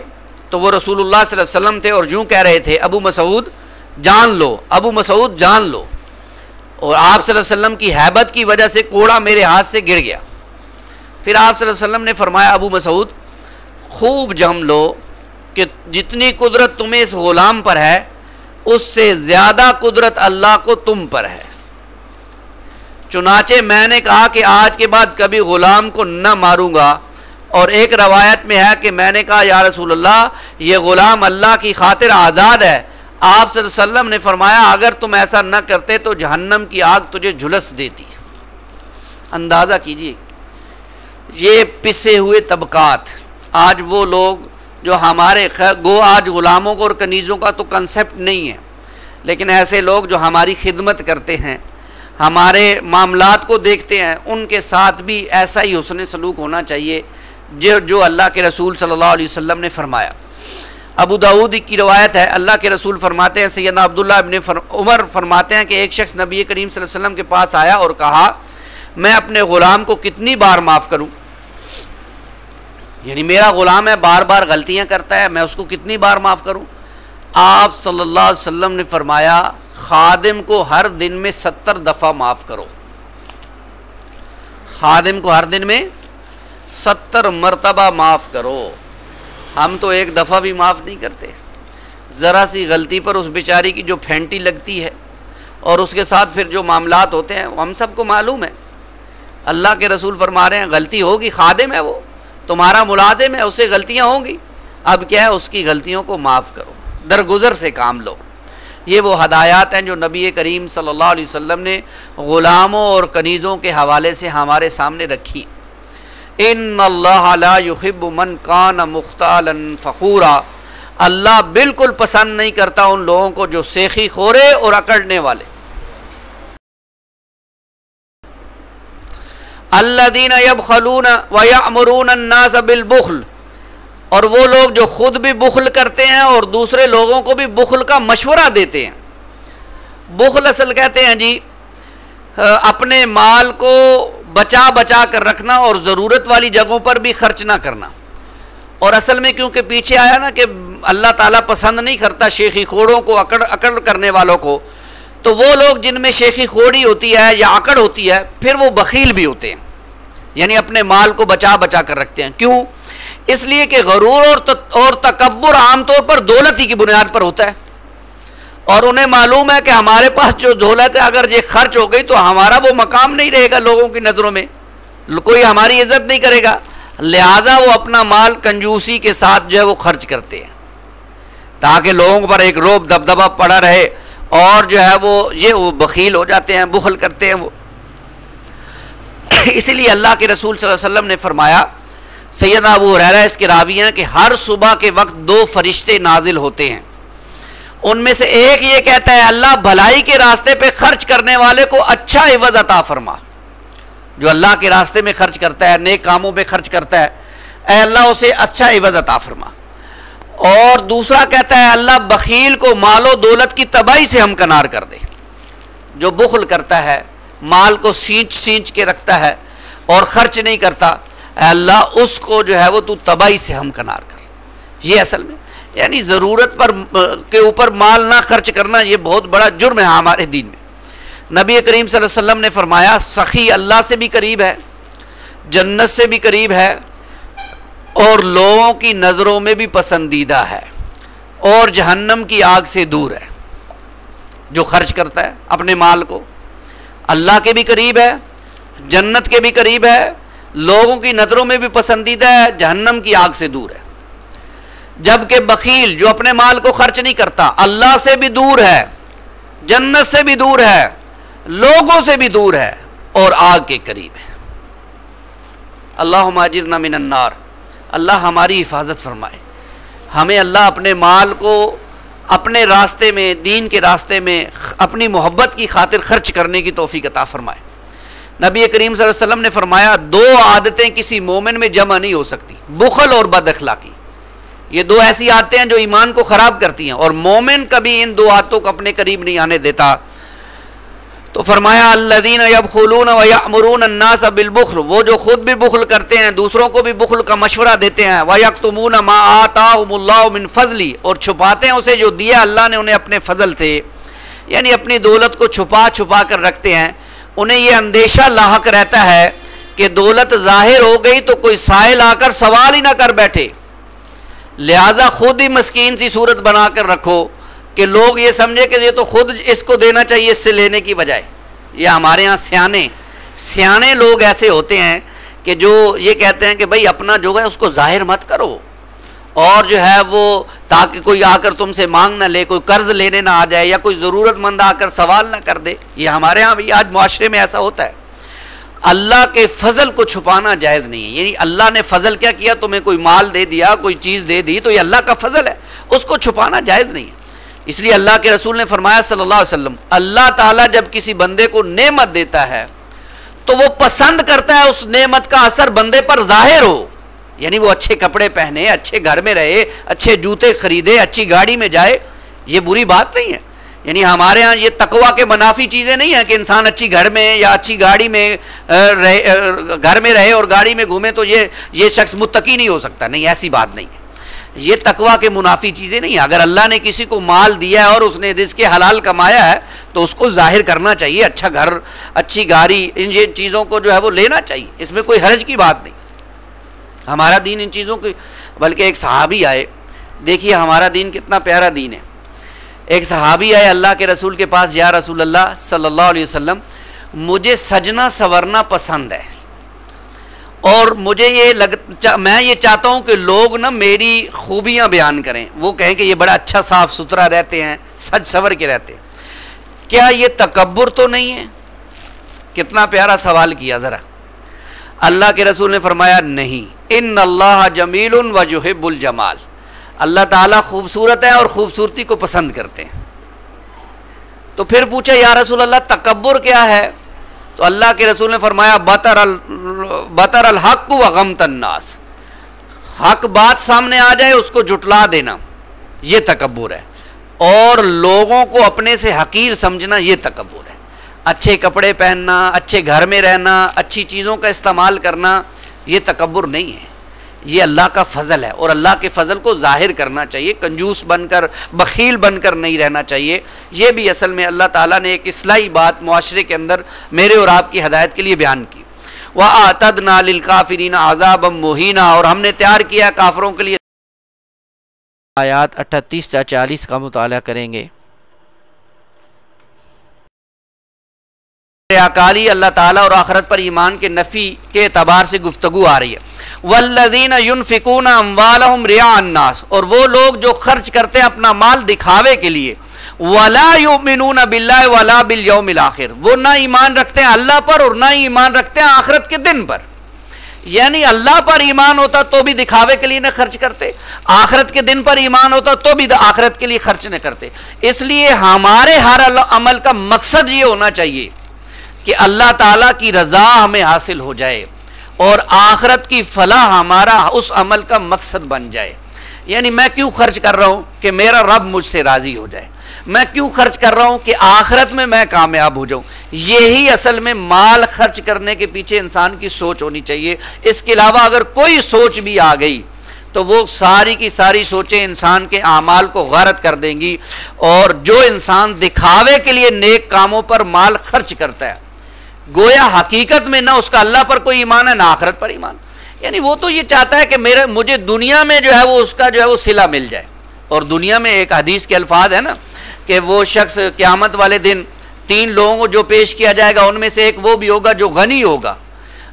तो वो रसूलुल्लाह सल्लल्लाहु अलैहि वसल्लम थे और यूँ कह रहे थे, अबू मसूद जान लो, अबू मसूद जान लो। और आप सल्लल्लाहु अलैहि वसल्लम की हैबत की वजह से कोड़ा मेरे हाथ से गिर गया। फिर आप सल्लल्लाहु अलैहि वसल्लम ने फरमाया, अबू मसूद खूब जम लो कि जितनी कुदरत तुम्हें इस ग़ुलाम पर है उससे ज़्यादा कुदरत अल्लाह को तुम पर है। चुनाचे मैंने कहा कि आज के बाद कभी ग़ुलाम को न मारूंगा, और एक रवायत में है कि मैंने कहा या रसूलल्लाह ये ग़ुलाम अल्लाह की खातिर आज़ाद है। आप सल्लल्लाहु अलैहि वसल्लम ने फरमाया, अगर तुम ऐसा न करते तो जहन्नम की आग तुझे झुलस देती। अंदाज़ा कीजिए ये पिसे हुए तबकात। आज वो लोग जो हमारे गो आज ग़ुलामों को और कनीज़ों का तो कंसेप्ट नहीं है, लेकिन ऐसे लोग जो हमारी खिदमत करते हैं, हमारे मामलात को देखते हैं, उनके साथ भी ऐसा ही हुस्न सलूक होना चाहिए जो अल्लाह के रसूल सल्लल्लाहु अलैहि वसल्लम ने फरमाया। अबू दाऊद की रवायत है, अल्लाह के रसूल फरमाते हैं, सैयदना अब्दुल्लाह इब्न उमर फरमाते हैं कि एक शख्स नबी करीम सल्लल्लाहु अलैहि वसल्लम के पास आया और कहा, मैं अपने ग़ुलाम को कितनी बार माफ़ करूं? यानी मेरा ग़ुलाम है, बार बार गलतियां करता है, मैं उसको कितनी बार माफ़ करूं? आप सल्लल्लाहु अलैहि वसल्लम ने फरमाया, खादिम को हर दिन में 70 दफ़ा माफ़ करो। खादिम को हर दिन में 70 मरतबा माफ़ करो। हम तो एक दफ़ा भी माफ़ नहीं करते। ज़रा सी गलती पर उस बेचारी की जो फेंटी लगती है और उसके साथ फिर जो मामलात होते हैं हम सबको मालूम है। अल्लाह के रसूल फरमा रहे हैं, गलती होगी, खादिम है वो, तुम्हारा मुलाजिम है, उससे गलतियाँ होंगी। अब क्या है, उसकी गलतियों को माफ़ करो, दरगुजर से काम लो। ये वो हदायत हैं जो नबी करीम सल्लल्लाहु अलैहि वसल्लम ने ग़ुलामों और कनीज़ों के हवाले से हमारे सामने रखी। इन्नल्लाह ला युहिब्बु मन कान मुख्तालन फ़खूरा, अल्लाह बिल्कुल पसंद नहीं करता उन लोगों को जो सेखी खोरे और अकड़ने वाले। अल्लज़ीना यबखलून व यअमुरून अन्नास बिल बुख्ल, और वो लोग जो खुद भी बुख्ल करते हैं और दूसरे लोगों को भी बुख्ल का मशवरा देते हैं। बुख्ल असल कहते हैं जी अपने माल को बचा बचा कर रखना और ज़रूरत वाली जगहों पर भी खर्च ना करना। और असल में क्योंकि पीछे आया ना कि अल्लाह ताला पसंद नहीं करता शेखी खोड़ों को, अकड़ करने वालों को, तो वो लोग जिनमें शेखी खोड़ी होती है या अकड़ होती है फिर वो बखील भी होते हैं, यानी अपने माल को बचा बचा कर रखते हैं। क्यों? इसलिए कि गरूर और तकब्बुर आमतौर पर दौलत ही की बुनियाद पर होता है, और उन्हें मालूम है कि हमारे पास जो दौलत है अगर ये खर्च हो गई तो हमारा वो मकाम नहीं रहेगा, लोगों की नज़रों में कोई हमारी इज्जत नहीं करेगा। लिहाजा वो अपना माल कंजूसी के साथ जो है वो खर्च करते हैं ताकि लोगों पर एक रोब दबदबा पड़ा रहे, और जो है वो बखील हो जाते हैं, बुखल करते हैं वो। इसीलिए अल्लाह के रसूल सल्लल्लाहु अलैहि वसल्लम ने फरमाया, सैयदना अबू हुरैरा इसके रावी हैं कि हर सुबह के वक्त 2 फरिश्ते नाजिल होते हैं। उनमें से एक ये कहता है, अल्लाह भलाई के रास्ते पे खर्च करने वाले को अच्छा इवज़ अता फरमा। जो अल्लाह के रास्ते में खर्च करता है, नेक कामों पे खर्च करता है, ऐ अल्लाह उसे अच्छा इवज़ अता फरमा। और दूसरा कहता है, अल्लाह बखील को मालो दौलत की तबाही से हमकनार कर दे। जो बुखल करता है, माल को सींच के रखता है और खर्च नहीं करता, अल्लाह उसको जो है वो तू तबाही से हमकनार कर। ये असल में यानी ज़रूरत पर के ऊपर माल ना खर्च करना ये बहुत बड़ा जुर्म है हमारे दीन में। नबी करीम सल्लल्लाहु अलैहि वसल्लम ने फरमाया, सखी अल्लाह से भी करीब है, जन्नत से भी करीब है, और लोगों की नज़रों में भी पसंदीदा है, और जहन्नम की आग से दूर है। जो खर्च करता है अपने माल को, अल्लाह के भी करीब है, जन्नत के भी करीब है, लोगों की नज़रों में भी पसंदीदा है, जहन्नम की आग से दूर है। जबकि बखील जो अपने माल को खर्च नहीं करता, अल्लाह से भी दूर है, जन्नत से भी दूर है, लोगों से भी दूर है, और आग के करीब है। अल्लाहुम्मा अजिरना मिनन नार, अल्लाह हमारी हिफाजत फरमाए। हमें अल्लाह अपने माल को अपने रास्ते में, दीन के रास्ते में, अपनी मोहब्बत की खातिर खर्च करने की तौफीक अता फरमाए। नबी करीम सल्लल्लाहु अलैहि वसल्लम ने फरमाया, 2 आदतें किसी मोमिन में जमा नहीं हो सकती, बुखल और बद अखलाकी। ये 2 ऐसी आदतें हैं जो ईमान को ख़राब करती हैं, और मोमिन कभी इन 2 आदतों को अपने करीब नहीं आने देता। तो फरमाया, अल्लज़ीना यबखुलून व यअमुरून अन्नास बिल बुख्ल, वो जो खुद भी बुखल करते हैं, दूसरों को भी बुखल का मशवरा देते हैं। व यक्तुमून मा आताहुमुल्लाहु मिन फज़ली, और छुपाते हैं उसे जो दिया अल्लाह ने उन्हें अपने फजल से, यानी अपनी दौलत को छुपा छुपा कर रखते हैं। उन्हें यह अंदेशा लाहक रहता है कि दौलत ज़ाहिर हो गई तो कोई साइल आकर सवाल ही ना कर बैठे, लिहाजा खुद ही मस्कीन सी सूरत बना कर रखो कि लोग ये समझे कि ये तो खुद इसको देना चाहिए इससे लेने की बजाय। ये हमारे यहाँ सियाने लोग ऐसे होते हैं कि जो ये कहते हैं कि भाई अपना जो है उसको जाहिर मत करो, और जो है वो ताकि कोई आकर तुमसे मांग ना ले, कोई कर्ज लेने ना आ जाए, या कोई ज़रूरतमंद आकर सवाल ना कर दे। ये हमारे यहाँ भी आज मुआशरे में ऐसा होता है। अल्लाह के फजल को छुपाना जायज़ नहीं है। यानी अल्लाह ने फजल क्या किया, तुम्हें कोई माल दे दिया, कोई चीज़ दे दी, तो ये अल्लाह का फजल है, उसको छुपाना जायज़ नहीं है। इसलिए अल्लाह के रसूल ने फरमाया सल्लल्लाहु अलैहि वसल्लम, अल्लाह ताला जब किसी बंदे को नेमत देता है तो वो पसंद करता है उस नेमत का असर बंदे पर जाहिर हो, यानी वो अच्छे कपड़े पहने, अच्छे घर में रहे, अच्छे जूते खरीदे, अच्छी गाड़ी में जाए, ये बुरी बात नहीं है। यानी हमारे यहाँ ये तकवा के मुनाफी चीज़ें नहीं है कि इंसान अच्छी घर में या अच्छी गाड़ी में रहे, घर में रहे और गाड़ी में घूमे तो ये शख्स मुत्तकी नहीं हो सकता। नहीं, ऐसी बात नहीं है। ये तकवा के मुनाफी चीज़ें नहीं है। अगर अल्लाह ने किसी को माल दिया है और उसने रिज़्क़ हलाल कमाया है तो उसको जाहिर करना चाहिए। अच्छा घर, अच्छी गाड़ी, इन चीज़ों को जो है वो लेना चाहिए, इसमें कोई हर्ज की बात नहीं। हमारा दीन इन चीज़ों की, बल्कि एक सहाबी आए, देखिए हमारा दीन कितना प्यारा दीन है। एक सहाबी आए अल्लाह के रसूल के पास, या रसूल अल्लाह सल्लल्लाहु अलैहि वसल्लम, मुझे सजना संवरना पसंद है और मुझे मैं ये चाहता हूँ कि लोग ना मेरी खूबियाँ बयान करें, वो कहें कि ये बड़ा अच्छा साफ़ सुथरा रहते हैं, सज सवर के रहते हैं। क्या ये तकब्बुर तो नहीं है? कितना प्यारा सवाल किया ज़रा। अल्लाह के रसूल ने फरमाया, नहीं, इन्नल्लाह जमीलुन व युहिब्बुल जमाल, अल्लाह ताला खूबसूरत है और ख़ूबसूरती को पसंद करते हैं। तो फिर पूछा, या रसूल अल्लाह तकब्बुर क्या है? तो अल्लाह के रसूल ने फरमाया, बतर अल हक़ व गमतन नास, हक बात सामने आ जाए उसको जुटला देना, ये तकब्बुर है। और लोगों को अपने से हकीर समझना, ये तकब्बुर है। अच्छे कपड़े पहनना, अच्छे घर में रहना, अच्छी चीज़ों का इस्तेमाल करना, ये तकब्बुर नहीं है, ये अल्लाह का फ़ज़ल है और अल्लाह के फ़ज़ल को ज़ाहिर करना चाहिए। कंजूस बनकर, बख़ील बनकर नहीं रहना चाहिए। ये भी असल में अल्लाह ताला ने एक इस्लाही बात मुआशरे के अंदर मेरे और आपकी हिदायत के लिए बयान की। वअअतदना लिलकाफिरीन अज़ाबम मुहीना, और हमने तैयार किया काफिरों के लिए। आयात 38 से 40 का मुताला करेंगे। अकाली अल्लाह ताला और आखिरत पर ईमान के नफ़ी के एतबार से गुफ्तगू आ रही है। वल्लज़ीना युनफ़िकूना अम्वालहुम रियाअन नास, और वो लोग जो खर्च करते हैं अपना माल दिखावे के लिए, वला युमिनूना बिल्लाहि वला बिल यौमिल आखिर, वो ना ईमान रखते हैं अल्लाह पर और ना ईमान रखते हैं आखिरत के दिन पर। यानी अल्लाह पर ईमान होता तो भी दिखावे के लिए न खर्च करते, आखिरत के दिन पर ईमान होता तो भी आखिरत के लिए खर्च न करते। इसलिए हमारे हर अमल का मकसद ये होना चाहिए कि अल्लाह ताला की रज़ा हमें हासिल हो जाए और आखिरत की फलाह हमारा उस अमल का मकसद बन जाए। यानी मैं क्यों खर्च कर रहा हूँ कि मेरा रब मुझसे राज़ी हो जाए, मैं क्यों खर्च कर रहा हूँ कि आखिरत में मैं कामयाब हो जाऊँ। यही असल में माल खर्च करने के पीछे इंसान की सोच होनी चाहिए। इसके अलावा अगर कोई सोच भी आ गई तो वो सारी की सारी सोचें इंसान के आमाल को गारत कर देंगी। और जो इंसान दिखावे के लिए नेक कामों पर माल खर्च करता है, गोया हकीकत में ना उसका अल्लाह पर कोई ईमान है ना आखिरत पर ईमान। यानी वो तो ये चाहता है कि मुझे दुनिया में जो है वो उसका जो है वो सिला मिल जाए। और दुनिया में एक हदीस के अल्फाज है ना कि वो शख्स क़यामत वाले दिन 3 लोगों को जो पेश किया जाएगा, उनमें से एक वो भी होगा जो गनी होगा,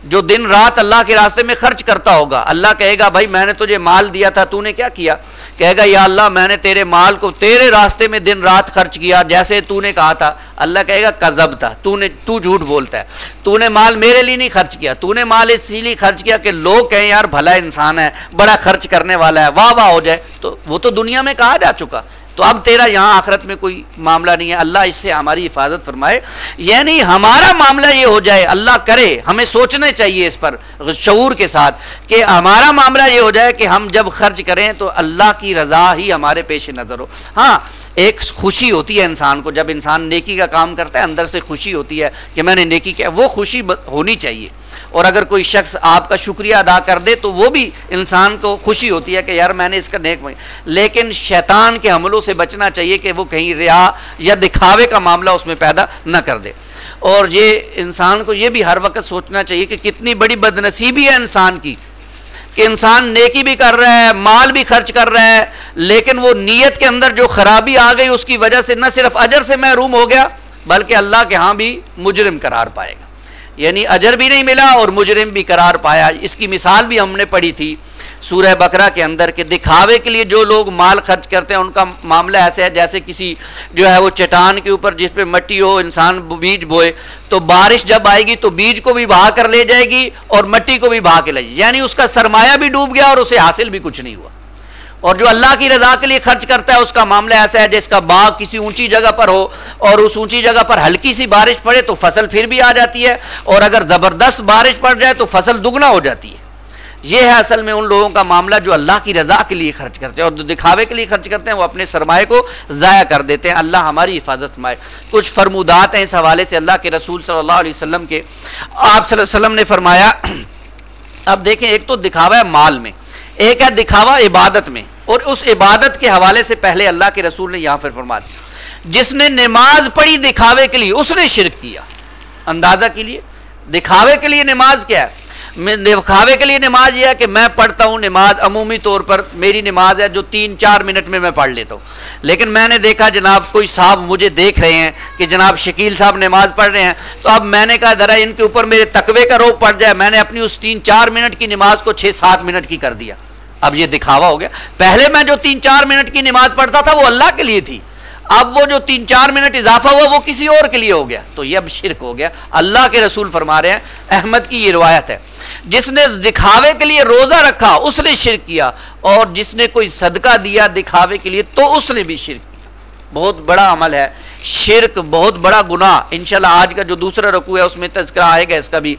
जो दिन रात अल्लाह के रास्ते में खर्च करता होगा। अल्लाह कहेगा, भाई मैंने तुझे माल दिया था, तूने क्या किया? कहेगा, या अल्लाह मैंने तेरे माल को तेरे रास्ते में दिन रात खर्च किया जैसे तूने कहा था। अल्लाह कहेगा, कज़ब था, तू झूठ बोलता है, तूने माल मेरे लिए नहीं खर्च किया, तूने माल इसीलिए खर्च किया कि लोग कहें यार भला इंसान है, बड़ा खर्च करने वाला है, वाह वाह हो जाए। तो वो तो दुनिया में कहा जा चुका, तो अब तेरा यहाँ आखिरत में कोई मामला नहीं है। अल्लाह इससे हमारी हिफाजत फरमाए। यानी हमारा मामला ये हो जाए, अल्लाह करे, हमें सोचना चाहिए इस पर शऊर के साथ कि हमारा मामला ये हो जाए कि हम जब खर्च करें तो अल्लाह की रज़ा ही हमारे पेश नज़र हो। हाँ, एक खुशी होती है इंसान को, जब इंसान नेकी का काम करता है अंदर से खुशी होती है कि मैंने नेकी किया, वो खुशी होनी चाहिए। और अगर कोई शख्स आपका शुक्रिया अदा कर दे तो वो भी इंसान को खुशी होती है कि यार मैंने इसका नेक। लेकिन शैतान के हमलों से बचना चाहिए कि वो कहीं रिया या दिखावे का मामला उसमें पैदा न कर दे। और ये इंसान को ये भी हर वक्त सोचना चाहिए कि कितनी बड़ी बदनसीबी है इंसान की कि इंसान नेकी भी कर रहा है, माल भी खर्च कर रहा है, लेकिन वो नीयत के अंदर जो खराबी आ गई उसकी वजह से न सिर्फ अजर से महरूम हो गया बल्कि अल्लाह के यहाँ भी मुजरिम करार पाएगा। यानी अजर भी नहीं मिला और मुजरिम भी करार पाया। इसकी मिसाल भी हमने पढ़ी थी सूरह बकरा के अंदर कि दिखावे के लिए जो लोग माल खर्च करते हैं उनका मामला ऐसे है जैसे किसी जो है वो चट्टान के ऊपर जिस पे मिट्टी हो, इंसान बीज बोए तो बारिश जब आएगी तो बीज को भी बहा कर ले जाएगी और मिट्टी को भी बहा के ले जाएगी। यानी उसका सरमाया भी डूब गया और उसे हासिल भी कुछ नहीं हुआ। और जो अल्लाह की रज़ा के लिए खर्च करता है उसका मामला ऐसा है जिसका बाग किसी ऊंची जगह पर हो और उस ऊंची जगह पर हल्की सी बारिश पड़े तो फसल फिर भी आ जाती है, और अगर ज़बरदस्त बारिश पड़ जाए तो फसल दुगना हो जाती है। ये है असल में उन लोगों का मामला जो अल्लाह की रज़ा के लिए खर्च करते हैं, और जो दिखावे के लिए खर्च करते हैं वो अपने सरमाए को ज़ाया कर देते हैं। अल्लाह हमारी हिफाजत फरमाए। कुछ फरमूदात हैं इस हवाले से अल्लाह के रसूल सल्लल्लाहु अलैहि वसल्लम के। आप सल्लल्लाहु अलैहि वसल्लम ने फरमाया, अब देखें, एक तो दिखावा है माल में, एक है दिखावा इबादत में, और उस इबादत के हवाले से पहले अल्लाह के रसूल ने यहाँ पर फरमाया, जिसने नमाज पढ़ी दिखावे के लिए उसने शिरक किया। अंदाज़ा के लिए दिखावे के लिए नमाज क्या है? दिखावे के लिए नमाज यह है कि मैं पढ़ता हूँ नमाज, अमूमी तौर पर मेरी नमाज है जो 3-4 मिनट में मैं पढ़ लेता हूँ, लेकिन मैंने देखा जनाब कोई साहब मुझे देख रहे हैं कि जनाब शकील साहब नमाज पढ़ रहे हैं, तो अब मैंने कहा ज़रा इनके ऊपर मेरे तकवे का रोब पड़ जाए, मैंने अपनी उस 3-4 मिनट की नमाज को 6-7 मिनट की कर दिया। अब ये दिखावा हो गया। पहले मैं जो 3-4 मिनट की नमाज पढ़ता था वो अल्लाह के लिए थी, अब वो जो 3-4 मिनट इजाफा हुआ वो किसी और के लिए हो गया, तो ये अब शिरक हो गया। अल्लाह के रसूल फरमा रहे हैं, अहमद की ये रिवायत है, जिसने दिखावे के लिए रोजा रखा उसने शिरक किया, और जिसने कोई सदका दिया दिखावे के लिए तो उसने भी शिरक किया। बहुत बड़ा अमल है शिरक, बहुत बड़ा गुनाह। इंशाल्लाह आज का जो दूसरा रुकू है उसमें तज़किरा आएगा इसका भी।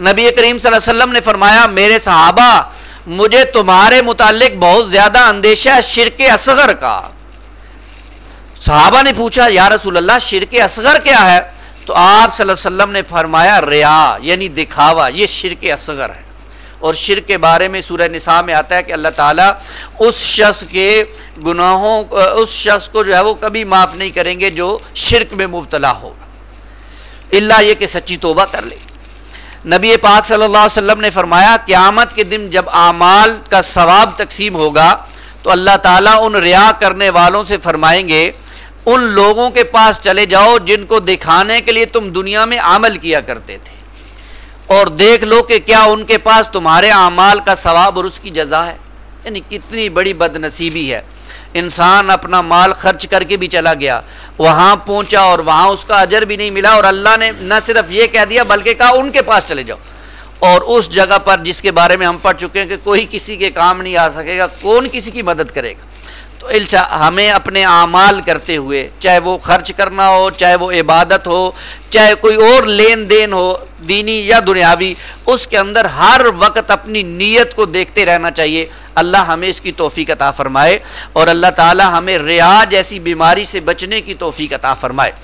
नबी करीम सल्लल्लाहु अलैहि वसल्लम ने फरमाया, मेरे सहाबा मुझे तुम्हारे मुतालिक बहुत ज्यादा अंदेशा है शिरक असगर का। सहाबा ने पूछा, या रसूल अल्लाह शिरक असगर क्या है? तो आप सल्लल्लाहु अलैहि वसल्लम ने फरमाया, रिया यानी दिखावा, ये शिरक असगर है। और शिरक के बारे में सूरह निसा में आता है कि अल्लाह ताला उस शख्स के गुनाहों, उस शख्स को जो है वो कभी माफ़ नहीं करेंगे जो शिरक में मुब्तला होगा, इल्ला ये कि सच्ची तौबा कर ले। नबी पाक सल्लल्लाहु अलैहि वसल्लम ने फरमाया, क़यामत के दिन जब आमाल का सवाब तकसीम होगा तो अल्लाह ताला उन रिया करने वालों से फरमाएंगे, उन लोगों के पास चले जाओ जिनको दिखाने के लिए तुम दुनिया में अमल किया करते थे, और देख लो कि क्या उनके पास तुम्हारे अमाल का सवाब और उसकी जज़ा है। यानी कितनी बड़ी बदनसीबी है, इंसान अपना माल खर्च करके भी चला गया, वहाँ पहुँचा और वहाँ उसका अजर भी नहीं मिला, और अल्लाह ने न सिर्फ ये कह दिया बल्कि कहा उनके पास चले जाओ, और उस जगह पर जिसके बारे में हम पढ़ चुके हैं कि कोई किसी के काम नहीं आ सकेगा, कौन किसी की मदद करेगा। तो इल्सा हमें अपने आमाल करते हुए, चाहे वो खर्च करना हो, चाहे वो इबादत हो, चाहे कोई और लेन देन हो दीनी या दुनियावी, उसके अंदर हर वक्त अपनी नीयत को देखते रहना चाहिए। अल्लाह हमें इसकी तौफीक अता फरमाए, और अल्लाह ताला हमें रिया जैसी बीमारी से बचने की तौफीक अता फरमाए।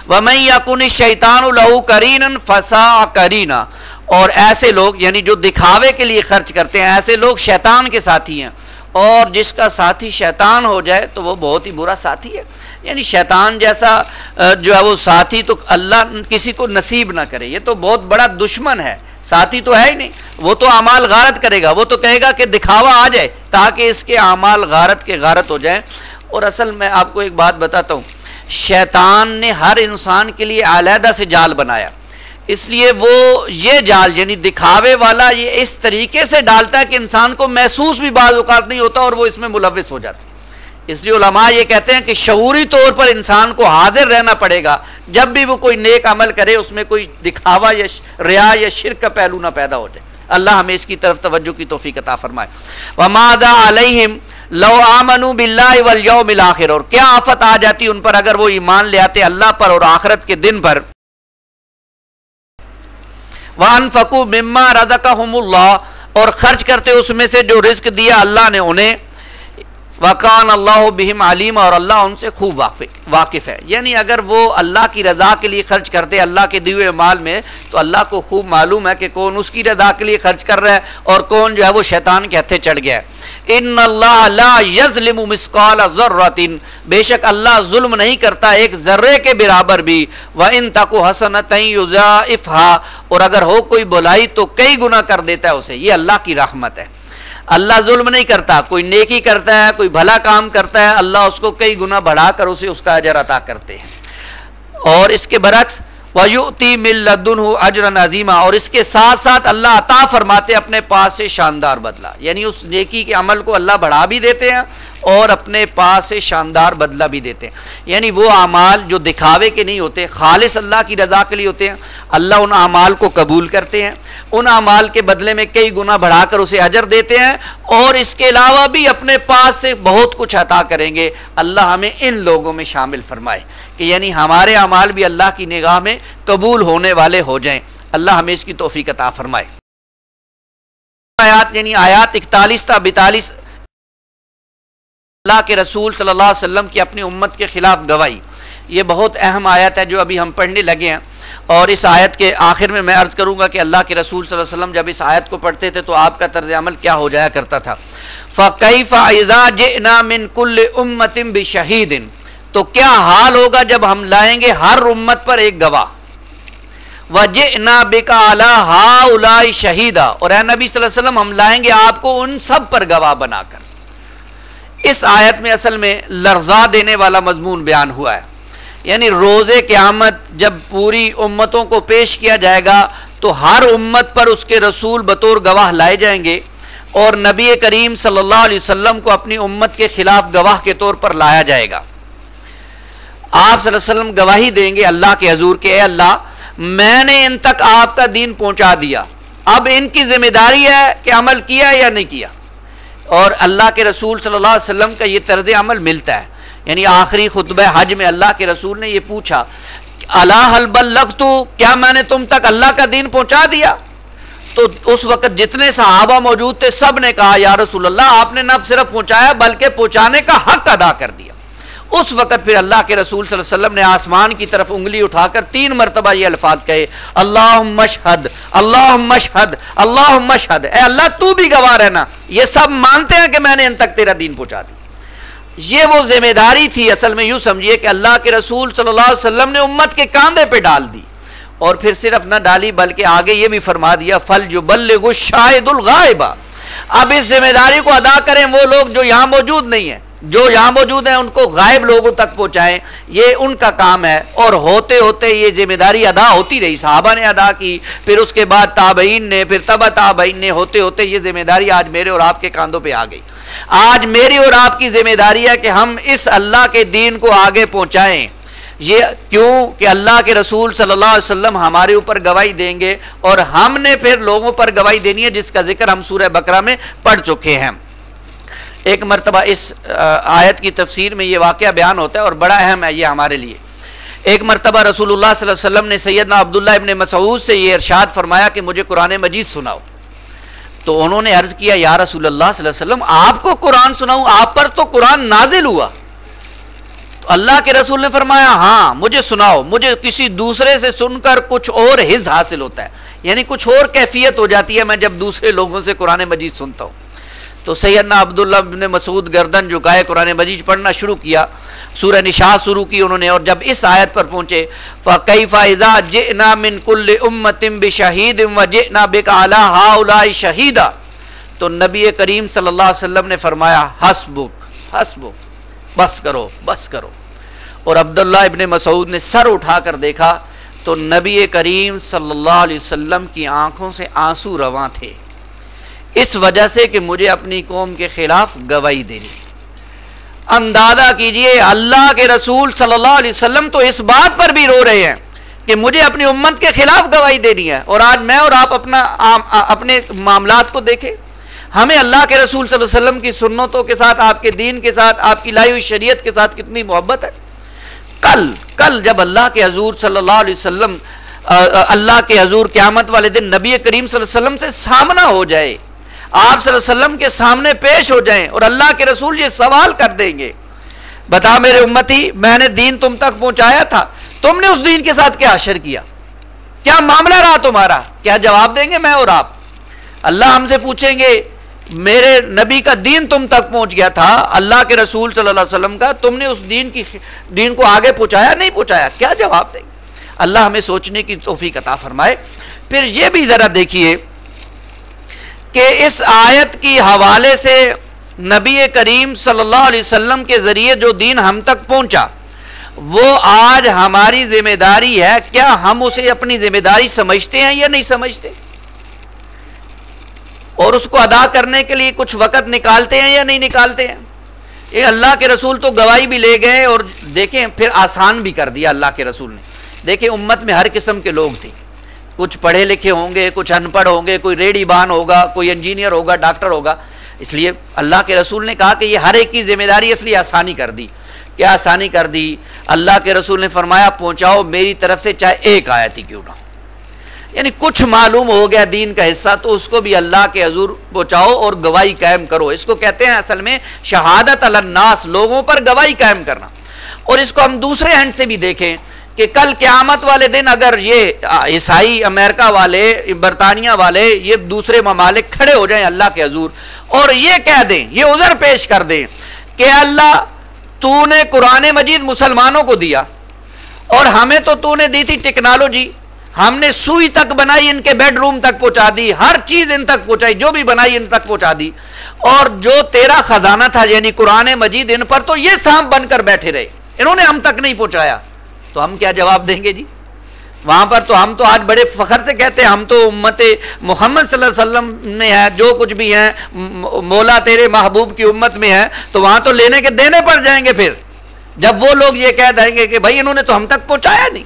वमन यकुन शैतानु लहू करीनन फसा करीना, और ऐसे लोग यानी जो दिखावे के लिए खर्च करते हैं, ऐसे लोग शैतान के साथी हैं, और जिसका साथी शैतान हो जाए तो वो बहुत ही बुरा साथी है। यानी शैतान जैसा जो है वो साथी तो अल्लाह किसी को नसीब ना करे, ये तो बहुत बड़ा दुश्मन है, साथी तो है ही नहीं। वो तो आमाल गारत करेगा, वो तो कहेगा कि दिखावा आ जाए ताकि इसके आमाल गारत के गारत हो जाए। और असल में आपको एक बात बताता हूँ, शैतान ने हर इंसान के लिए अलहदा से जाल बनाया, इसलिए वो ये जाल यानी दिखावे वाला ये इस तरीके से डालता है कि इंसान को महसूस भी बाज़ औक़ात नहीं होता और वो इसमें मुलव्विस हो जाता है। इसलिए उलमा ये कहते हैं कि शऊरी तौर पर इंसान को हाजिर रहना पड़ेगा, जब भी वो कोई नेक अमल करे उसमें कोई दिखावा या रिया या शिरक का पहलू ना पैदा हो जाए। अल्लाह हमें इसकी तरफ तवज्जो की तौफीक अता फरमाए। वमादा अलैहिम लौ आमनू बिल्लाहि वल यौमिल आखिर, और क्या आफत आ जाती उन पर अगर वो ईमान ले आते अल्लाह पर और आखिरत के दिन पर। वअनफकू मिम्मा रज़क़हुमुल्लाह, और खर्च करते उसमें से जो रिस्क दिया अल्लाह ने उन्हें। वकान अल्लाह बिहिम अलीम, और अल्लाह उनसे खूब वाकिफ़ है। यानी अगर वो अल्लाह की रज़ा के लिए खर्च करते अल्लाह के दिए हुए माल में, तो अल्लाह को खूब मालूम है कि कौन उसकी रज़ा के लिए खर्च कर रहा है और कौन जो है वो शैतान के हत्थे चढ़ गया है। इन्नल्लाह ला यज़लिमु मिस्काल ज़र्रतिन, बेशक अल्लाह जुल्म नहीं करता एक ज़र्रे के बराबर भी। व इन तकु हसनतन युज़ाइफ़हा, और अगर हो कोई बुलाई तो कई गुना कर देता है उसे। ये अल्लाह की रहमत है, अल्लाह जुल्म नहीं करता। कोई नेकी करता है, कोई भला काम करता है, अल्लाह उसको कई गुना बढ़ाकर उसे उसका अजर अता करते हैं। और इसके बरक्स वयुती मिन लदुन्हु अजरन अज़ीमा, और इसके साथ साथ अल्लाह अता फरमाते अपने पास से शानदार बदला। यानी उस नेकी के अमल को अल्लाह बढ़ा भी देते हैं और अपने पास से शानदार बदला भी देते हैं। यानी वो अमाल जो दिखावे के नहीं होते, खालिस अल्लाह की रज़ा के लिए होते हैं, अल्लाह उन अमाल को कबूल करते हैं, उन अमाल के बदले में कई गुना बढ़ाकर उसे अजर देते हैं, और इसके अलावा भी अपने पास से बहुत कुछ अता करेंगे। अल्लाह हमें इन लोगों में शामिल फरमाए कि यानी हमारे अमाल भी अल्लाह की निगाह में कबूल होने वाले हो जाएं। अल्लाह हमें इसकी तौफीक अता फरमाए। आयात यानी आयात 41 था 42 अल्लाह के रसूल सल्लल्लाहु अलैहि वसल्लम की अपनी उम्मत के खिलाफ गवाही, ये बहुत अहम आयत है जो अभी हम पढ़ने लगे हैं। और इस आयत के आखिर में मैं अर्ज़ करूँगा कि अल्लाह के रसूल सल्लल्लाहु अलैहि वसल्लम जब इस आयत को पढ़ते थे तो आपका तर्ज अमल क्या हो जाया करता था। फ़कैफ़ा इज़ा जिअना मिन कुल्लि उम्मतिन बिशहीदिन, तो क्या हाल होगा जब हम लाएंगे हर उम्मत पर एक गवाह। वजिअना बिका अला हाउलाई शहीदा, और ए नबी सल्लल्लाहु अलैहि वसल्लम हम लाएंगे आपको उन सब पर गवाह बनाकर। इस आयत में असल में लर्जा देने वाला मजमून बयान हुआ है, यानी रोज़े क़यामत जब पूरी उम्मतों को पेश किया जाएगा तो हर उम्मत पर उसके रसूल बतौर गवाह लाए जाएंगे और नबी करीम सल्लल्लाहु अलैहि वसल्लम को अपनी उम्मत के खिलाफ गवाह के तौर पर लाया जाएगा। आप सल्लल्लाहु अलैहि वसल्लम गवाही देंगे अल्लाह के हजूर के, अल्लाह मैंने इन तक आपका दीन पहुंचा दिया, अब इनकी जिम्मेदारी है कि अमल किया या नहीं किया। और अल्लाह के रसूल सल्लल्लाहु अलैहि वसल्लम का ये तर्ज अमल मिलता है, यानी आखिरी खुतबा हज में अल्लाह के रसूल ने ये पूछा, अला हल बल्लगतु, क्या मैंने तुम तक अल्लाह का दीन पहुंचा दिया। तो उस वक्त जितने सहाबा मौजूद थे सब ने कहा या रसूल अल्लाह, आपने न सिर्फ पहुंचाया बल्कि पहुंचाने का हक अदा कर दिया। उस वक्त फिर अल्लाह के रसूल सल्लल्लाहु अलैहि वसल्लम ने आसमान की तरफ उंगली उठाकर 3 मरतबा ये अल्फाज कहे, अल्लाहुम्मा अशहद अल्लाहुम्मा अशहद अल्लाहुम्मा अशहद, ए अल्लाह तू भी गवाह रहना, ये सब मानते हैं कि मैंने इन तक तेरा दीन पहुंचा दिया। ये वो जिम्मेदारी थी, असल में यूं समझिए कि अल्लाह के रसूल सल्लल्लाहु अलैहि वसल्लम ने उम्मत के कांधे पे डाल दी। और फिर सिर्फ न डाली बल्कि आगे ये भी फरमा दिया, फल युबल्लिगु शाहिदुल गायबा, अब इस जिम्मेदारी को अदा करें वो लोग जो यहां मौजूद नहीं है, जो यहां मौजूद हैं उनको गायब लोगों तक पहुंचाएं, ये उनका काम है। और होते होते ये जिम्मेदारी अदा होती रही, सहाबा ने अदा की, फिर उसके बाद ताबईन ने, फिर तबा ताबईन ने, होते होते ये जिम्मेदारी आज मेरे और आपके कांधों पे आ गई। आज मेरी और आपकी जिम्मेदारी है कि हम इस अल्लाह के दीन को आगे पहुंचाएं। ये क्यों कि अल्लाह के रसूल सल्लल्लाहु अलैहि वसल्लम हमारे ऊपर गवाही देंगे और हमने फिर लोगों पर गवाही देनी है, जिसका जिक्र हम सूरह बकरा में पढ़ चुके हैं। एक मरतबा इस आयत की तफसीर में ये वाक़या बयान होता है और बड़ा अहम है ये हमारे लिए। एक मरतबा रसूलुल्लाह सल्लल्लाहु अलैहि वसल्लम ने सैयदना अब्दुल्लाह इब्न मसऊद से ये इरशाद फरमाया कि मुझे कुरान मजीद सुनाओ। तो उन्होंने अर्ज़ किया, या रसूलुल्लाह सल्लल्लाहु अलैहि वसल्लम आपको कुरान सुनाऊं, आप पर तो कुरान नाजिल हुआ। तो अल्लाह के रसूल ने फरमाया, हाँ मुझे सुनाओ, मुझे किसी दूसरे से सुनकर कुछ और हिज़ हासिल होता है, यानी कुछ और कैफियत हो जाती है मैं जब दूसरे लोगों से कुरान मजीद सुनता हूँ। तो सैयदना अब्दुल्लाह इब्न मसूद गर्दन झुकाए कुरान मजीद पढ़ना शुरू किया, सूरह निशा शुरू की उन्होंने। और जब इस आयत पर पहुंचे, फ़कैफ़ा इज़ा जिअना मिन कुल्लि उम्मतिन बिशहीदिन व जिअना बिका अला हाउलाई शहीदा, तो नबी करीम सल्लल्लाहु अलैहि वसल्लम ने फरमाया, हस्बुक हस्बुक, बस करो बस करो। और अब्दुल्लाह इब्न मसूद ने सर उठाकर देखा तो नबी करीम सल्लल्लाहु अलैहि वसल्लम की आंखों से आंसू रवां थे, इस वजह से कि मुझे अपनी कौम के खिलाफ गवाही देनी। अंदाजा कीजिए, अल्लाह के रसूल सल्लल्लाहु अलैहि वसल्लम तो इस बात पर भी रो रहे हैं कि मुझे अपनी उम्मत के खिलाफ गवाही देनी है। और आज मैं और आप अपने मामलात को देखें, हमें अल्लाह के रसूल सल्लल्लाहु अलैहि वसल्लम की सुन्नतों के साथ, आपके दीन के साथ, आपकी लाई हुई शरीयत के साथ कितनी मोहब्बत है। कल जब अल्लाह के हजूर सल्लल्लाहु अलैहि वसल्लम, अल्लाह के हजूर क़यामत वाले दिन नबी करीम सल्लल्लाहु अलैहि वसल्लम से सामना हो जाए, आप सल्लल्लाहु अलैहि वसल्लम के सामने पेश हो जाएं और अल्लाह के रसूल ये सवाल कर देंगे, बता मेरे उम्मती, मैंने दीन तुम तक पहुंचाया था, तुमने उस दीन के साथ क्या हशर किया, क्या मामला रहा तुम्हारा। क्या जवाब देंगे मैं और आप? अल्लाह हमसे पूछेंगे, मेरे नबी का दीन तुम तक पहुंच गया था, अल्लाह के रसूल सल्लल्लाहु अलैहि वसल्लम का, तुमने उस दीन को आगे पहुंचाया नहीं पहुंचाया, क्या जवाब देंगे। अल्लाह हमें सोचने की तौफीक अता फरमाए। फिर ये भी जरा देखिए कि इस आयत की हवाले से नबी करीम सल्लल्लाहु अलैहि वसल्लम के ज़रिए जो दीन हम तक पहुंचा वो आज हमारी जिम्मेदारी है। क्या हम उसे अपनी जिम्मेदारी समझते हैं या नहीं समझते, और उसको अदा करने के लिए कुछ वक़्त निकालते हैं या नहीं निकालते हैं। ये अल्लाह के रसूल तो गवाही भी ले गए और देखें फिर आसान भी कर दिया अल्लाह के रसूल ने। देखें उम्मत में हर किस्म के लोग थे, कुछ पढ़े लिखे होंगे, कुछ अनपढ़ होंगे, कोई रेडीबान होगा, कोई इंजीनियर होगा, डॉक्टर होगा। इसलिए अल्लाह के रसूल ने कहा कि ये हर एक की जिम्मेदारी, इसलिए आसानी कर दी। क्या आसानी कर दी? अल्लाह के रसूल ने फरमाया, पहुँचाओ मेरी तरफ से चाहे एक आयत ही क्यों ना हो, यानी कुछ मालूम हो गया दीन का हिस्सा तो उसको भी अल्लाह के हजूर पहुँचाओ और गवाही कायम करो। इसको कहते हैं असल में शहादत अलन्नास, लोगों पर गवाही कायम करना। और इसको हम दूसरे एंड से भी देखें कि कल क़यामत वाले दिन अगर ये ईसाई, अमेरिका वाले, बरतानिया वाले, ये दूसरे ममालिक खड़े हो जाएं अल्लाह के हजूर और ये कह दें, ये उज़र पेश कर दें कि अल्लाह तूने कुरान मजीद मुसलमानों को दिया और हमें तो तूने दी थी टेक्नोलॉजी, हमने सुई तक बनाई, इनके बेडरूम तक पहुंचा दी, हर चीज इन तक पहुंचाई, जो भी बनाई इन तक पहुंचा दी, और जो तेरा खजाना था यानी कुरान मजीद, इन पर तो ये सांप बनकर बैठे रहे, इन्होंने हम तक नहीं पहुंचाया। तो हम क्या जवाब देंगे जी? वहां पर तो हम तो आज बड़े फखर से कहते हैं हम तो उम्मत मोहम्मद सल्लल्लाहु अलैहि वसल्लम में है, जो कुछ भी है मौला तेरे महबूब की उम्मत में है। तो वहां तो लेने के देने पड़ जाएंगे फिर, जब वो लोग ये कह देंगे कि भाई इन्होंने तो हम तक पहुंचाया नहीं।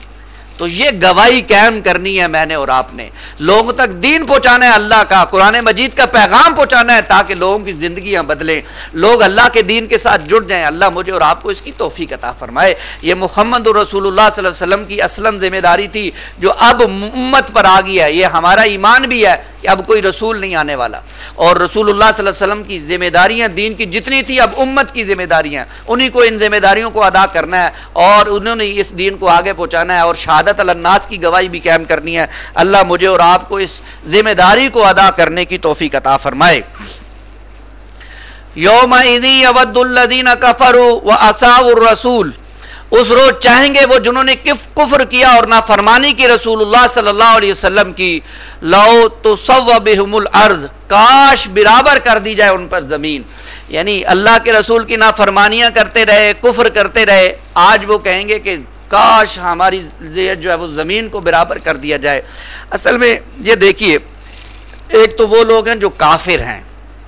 तो ये गवाही कायम करनी है मैंने और आपने, लोगों तक दीन पहुंचाना है, अल्लाह का कुरान मजीद का पैगाम पहुंचाना है, ताकि लोगों की जिंदगियां बदलें, लोग अल्लाह के दीन के साथ जुड़ जाएं। अल्लाह मुझे और आपको इसकी तौफीक अता फरमाए। ये मुहम्मद रसूलुल्लाह सल्लल्लाहु अलैहि वसल्लम की असलन जिम्मेदारी थी जो अब उम्मत पर आ गई है। ये हमारा ईमान भी है कि अब कोई रसूल नहीं आने वाला, और रसूलुल्लाह सल्लल्लाहु अलैहि वसल्लम की जिम्मेदारियां दीन की जितनी थी अब उम्मत की जिम्मेदारियां, उन्हीं को इन जिम्मेदारियों को अदा करना है और उन्होंने इस दीन को आगे पहुंचाना है और शहादत अलन्नास की गवाही भी कायम करनी है। अल्लाह मुझे और आपको इस जिम्मेदारी को अदा करने की तौफीक अता फरमाए। यौमइज़ि यवद्दुल्लज़ीना कफ़रू व असाउर रसूल, उस रोज चाहेंगे वो जिन्होंने कुफ्र किया और नाफरमानी की रसूलुल्लाह सल्लल्लाहु अलैहि वसल्लम की, लौ तुसव्व बिहुमुल अर्ज़, काश बराबर कर दी जाए उन पर ज़मीन। यानी अल्लाह के रसूल की नाफरमानियाँ करते रहे, कुफ्र करते रहे, आज वो कहेंगे कि काश हमारी जो है वो ज़मीन को बराबर कर दिया जाए। असल में ये देखिए, एक तो वो लोग हैं जो काफिर हैं,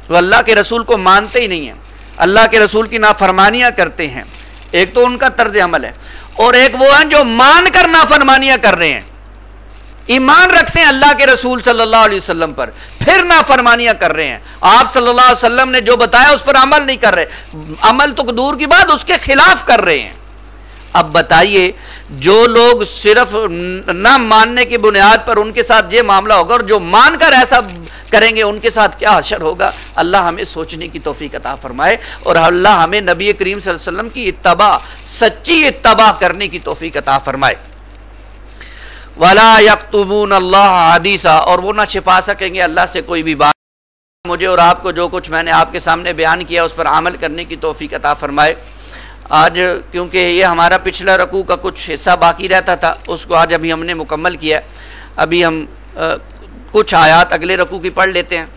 वो अल्लाह के रसूल को मानते ही नहीं हैं, अल्लाह के रसूल की नाफरमानियाँ करते हैं, एक तो उनका तर्ज अमल है, और एक वो हैं जो मान कर नाफरमानियाँ कर रहे हैं, ईमान रखते हैं अल्लाह के रसूल सल्लल्लाहु अलैहि वसल्लम पर, फिर नाफरमानियाँ कर रहे हैं। आप सल्लल्लाहु अलैहि वसल्लम ने जो बताया उस पर अमल नहीं कर रहे, अमल तो दूर की बात उसके खिलाफ कर रहे हैं। अब बताइए, जो लोग सिर्फ न मानने की बुनियाद पर उनके साथ ये मामला होगा, और जो मानकर ऐसा करेंगे उनके साथ क्या हशर होगा। अल्लाह हमें सोचने की तौफीक अता फरमाए और अल्लाह हमें नबी करीम सल्लल्लाहु अलैहि वसल्लम की इत्तबा, सच्ची इत्तबा करने की तौफीक अता फरमाए। वला यक्तुमून अल्लाह हदीसा, और वो ना छिपा सकेंगे अल्लाह से कोई भी बात। मुझे और आपको जो कुछ मैंने आपके सामने बयान किया उस पर अमल करने की तौफीक अता फरमाए। आज क्योंकि ये हमारा पिछला रकू का कुछ हिस्सा बाकी रहता था, उसको आज अभी हमने मुकम्मल किया। अभी हम कुछ आयात अगले रकू की पढ़ लेते हैं।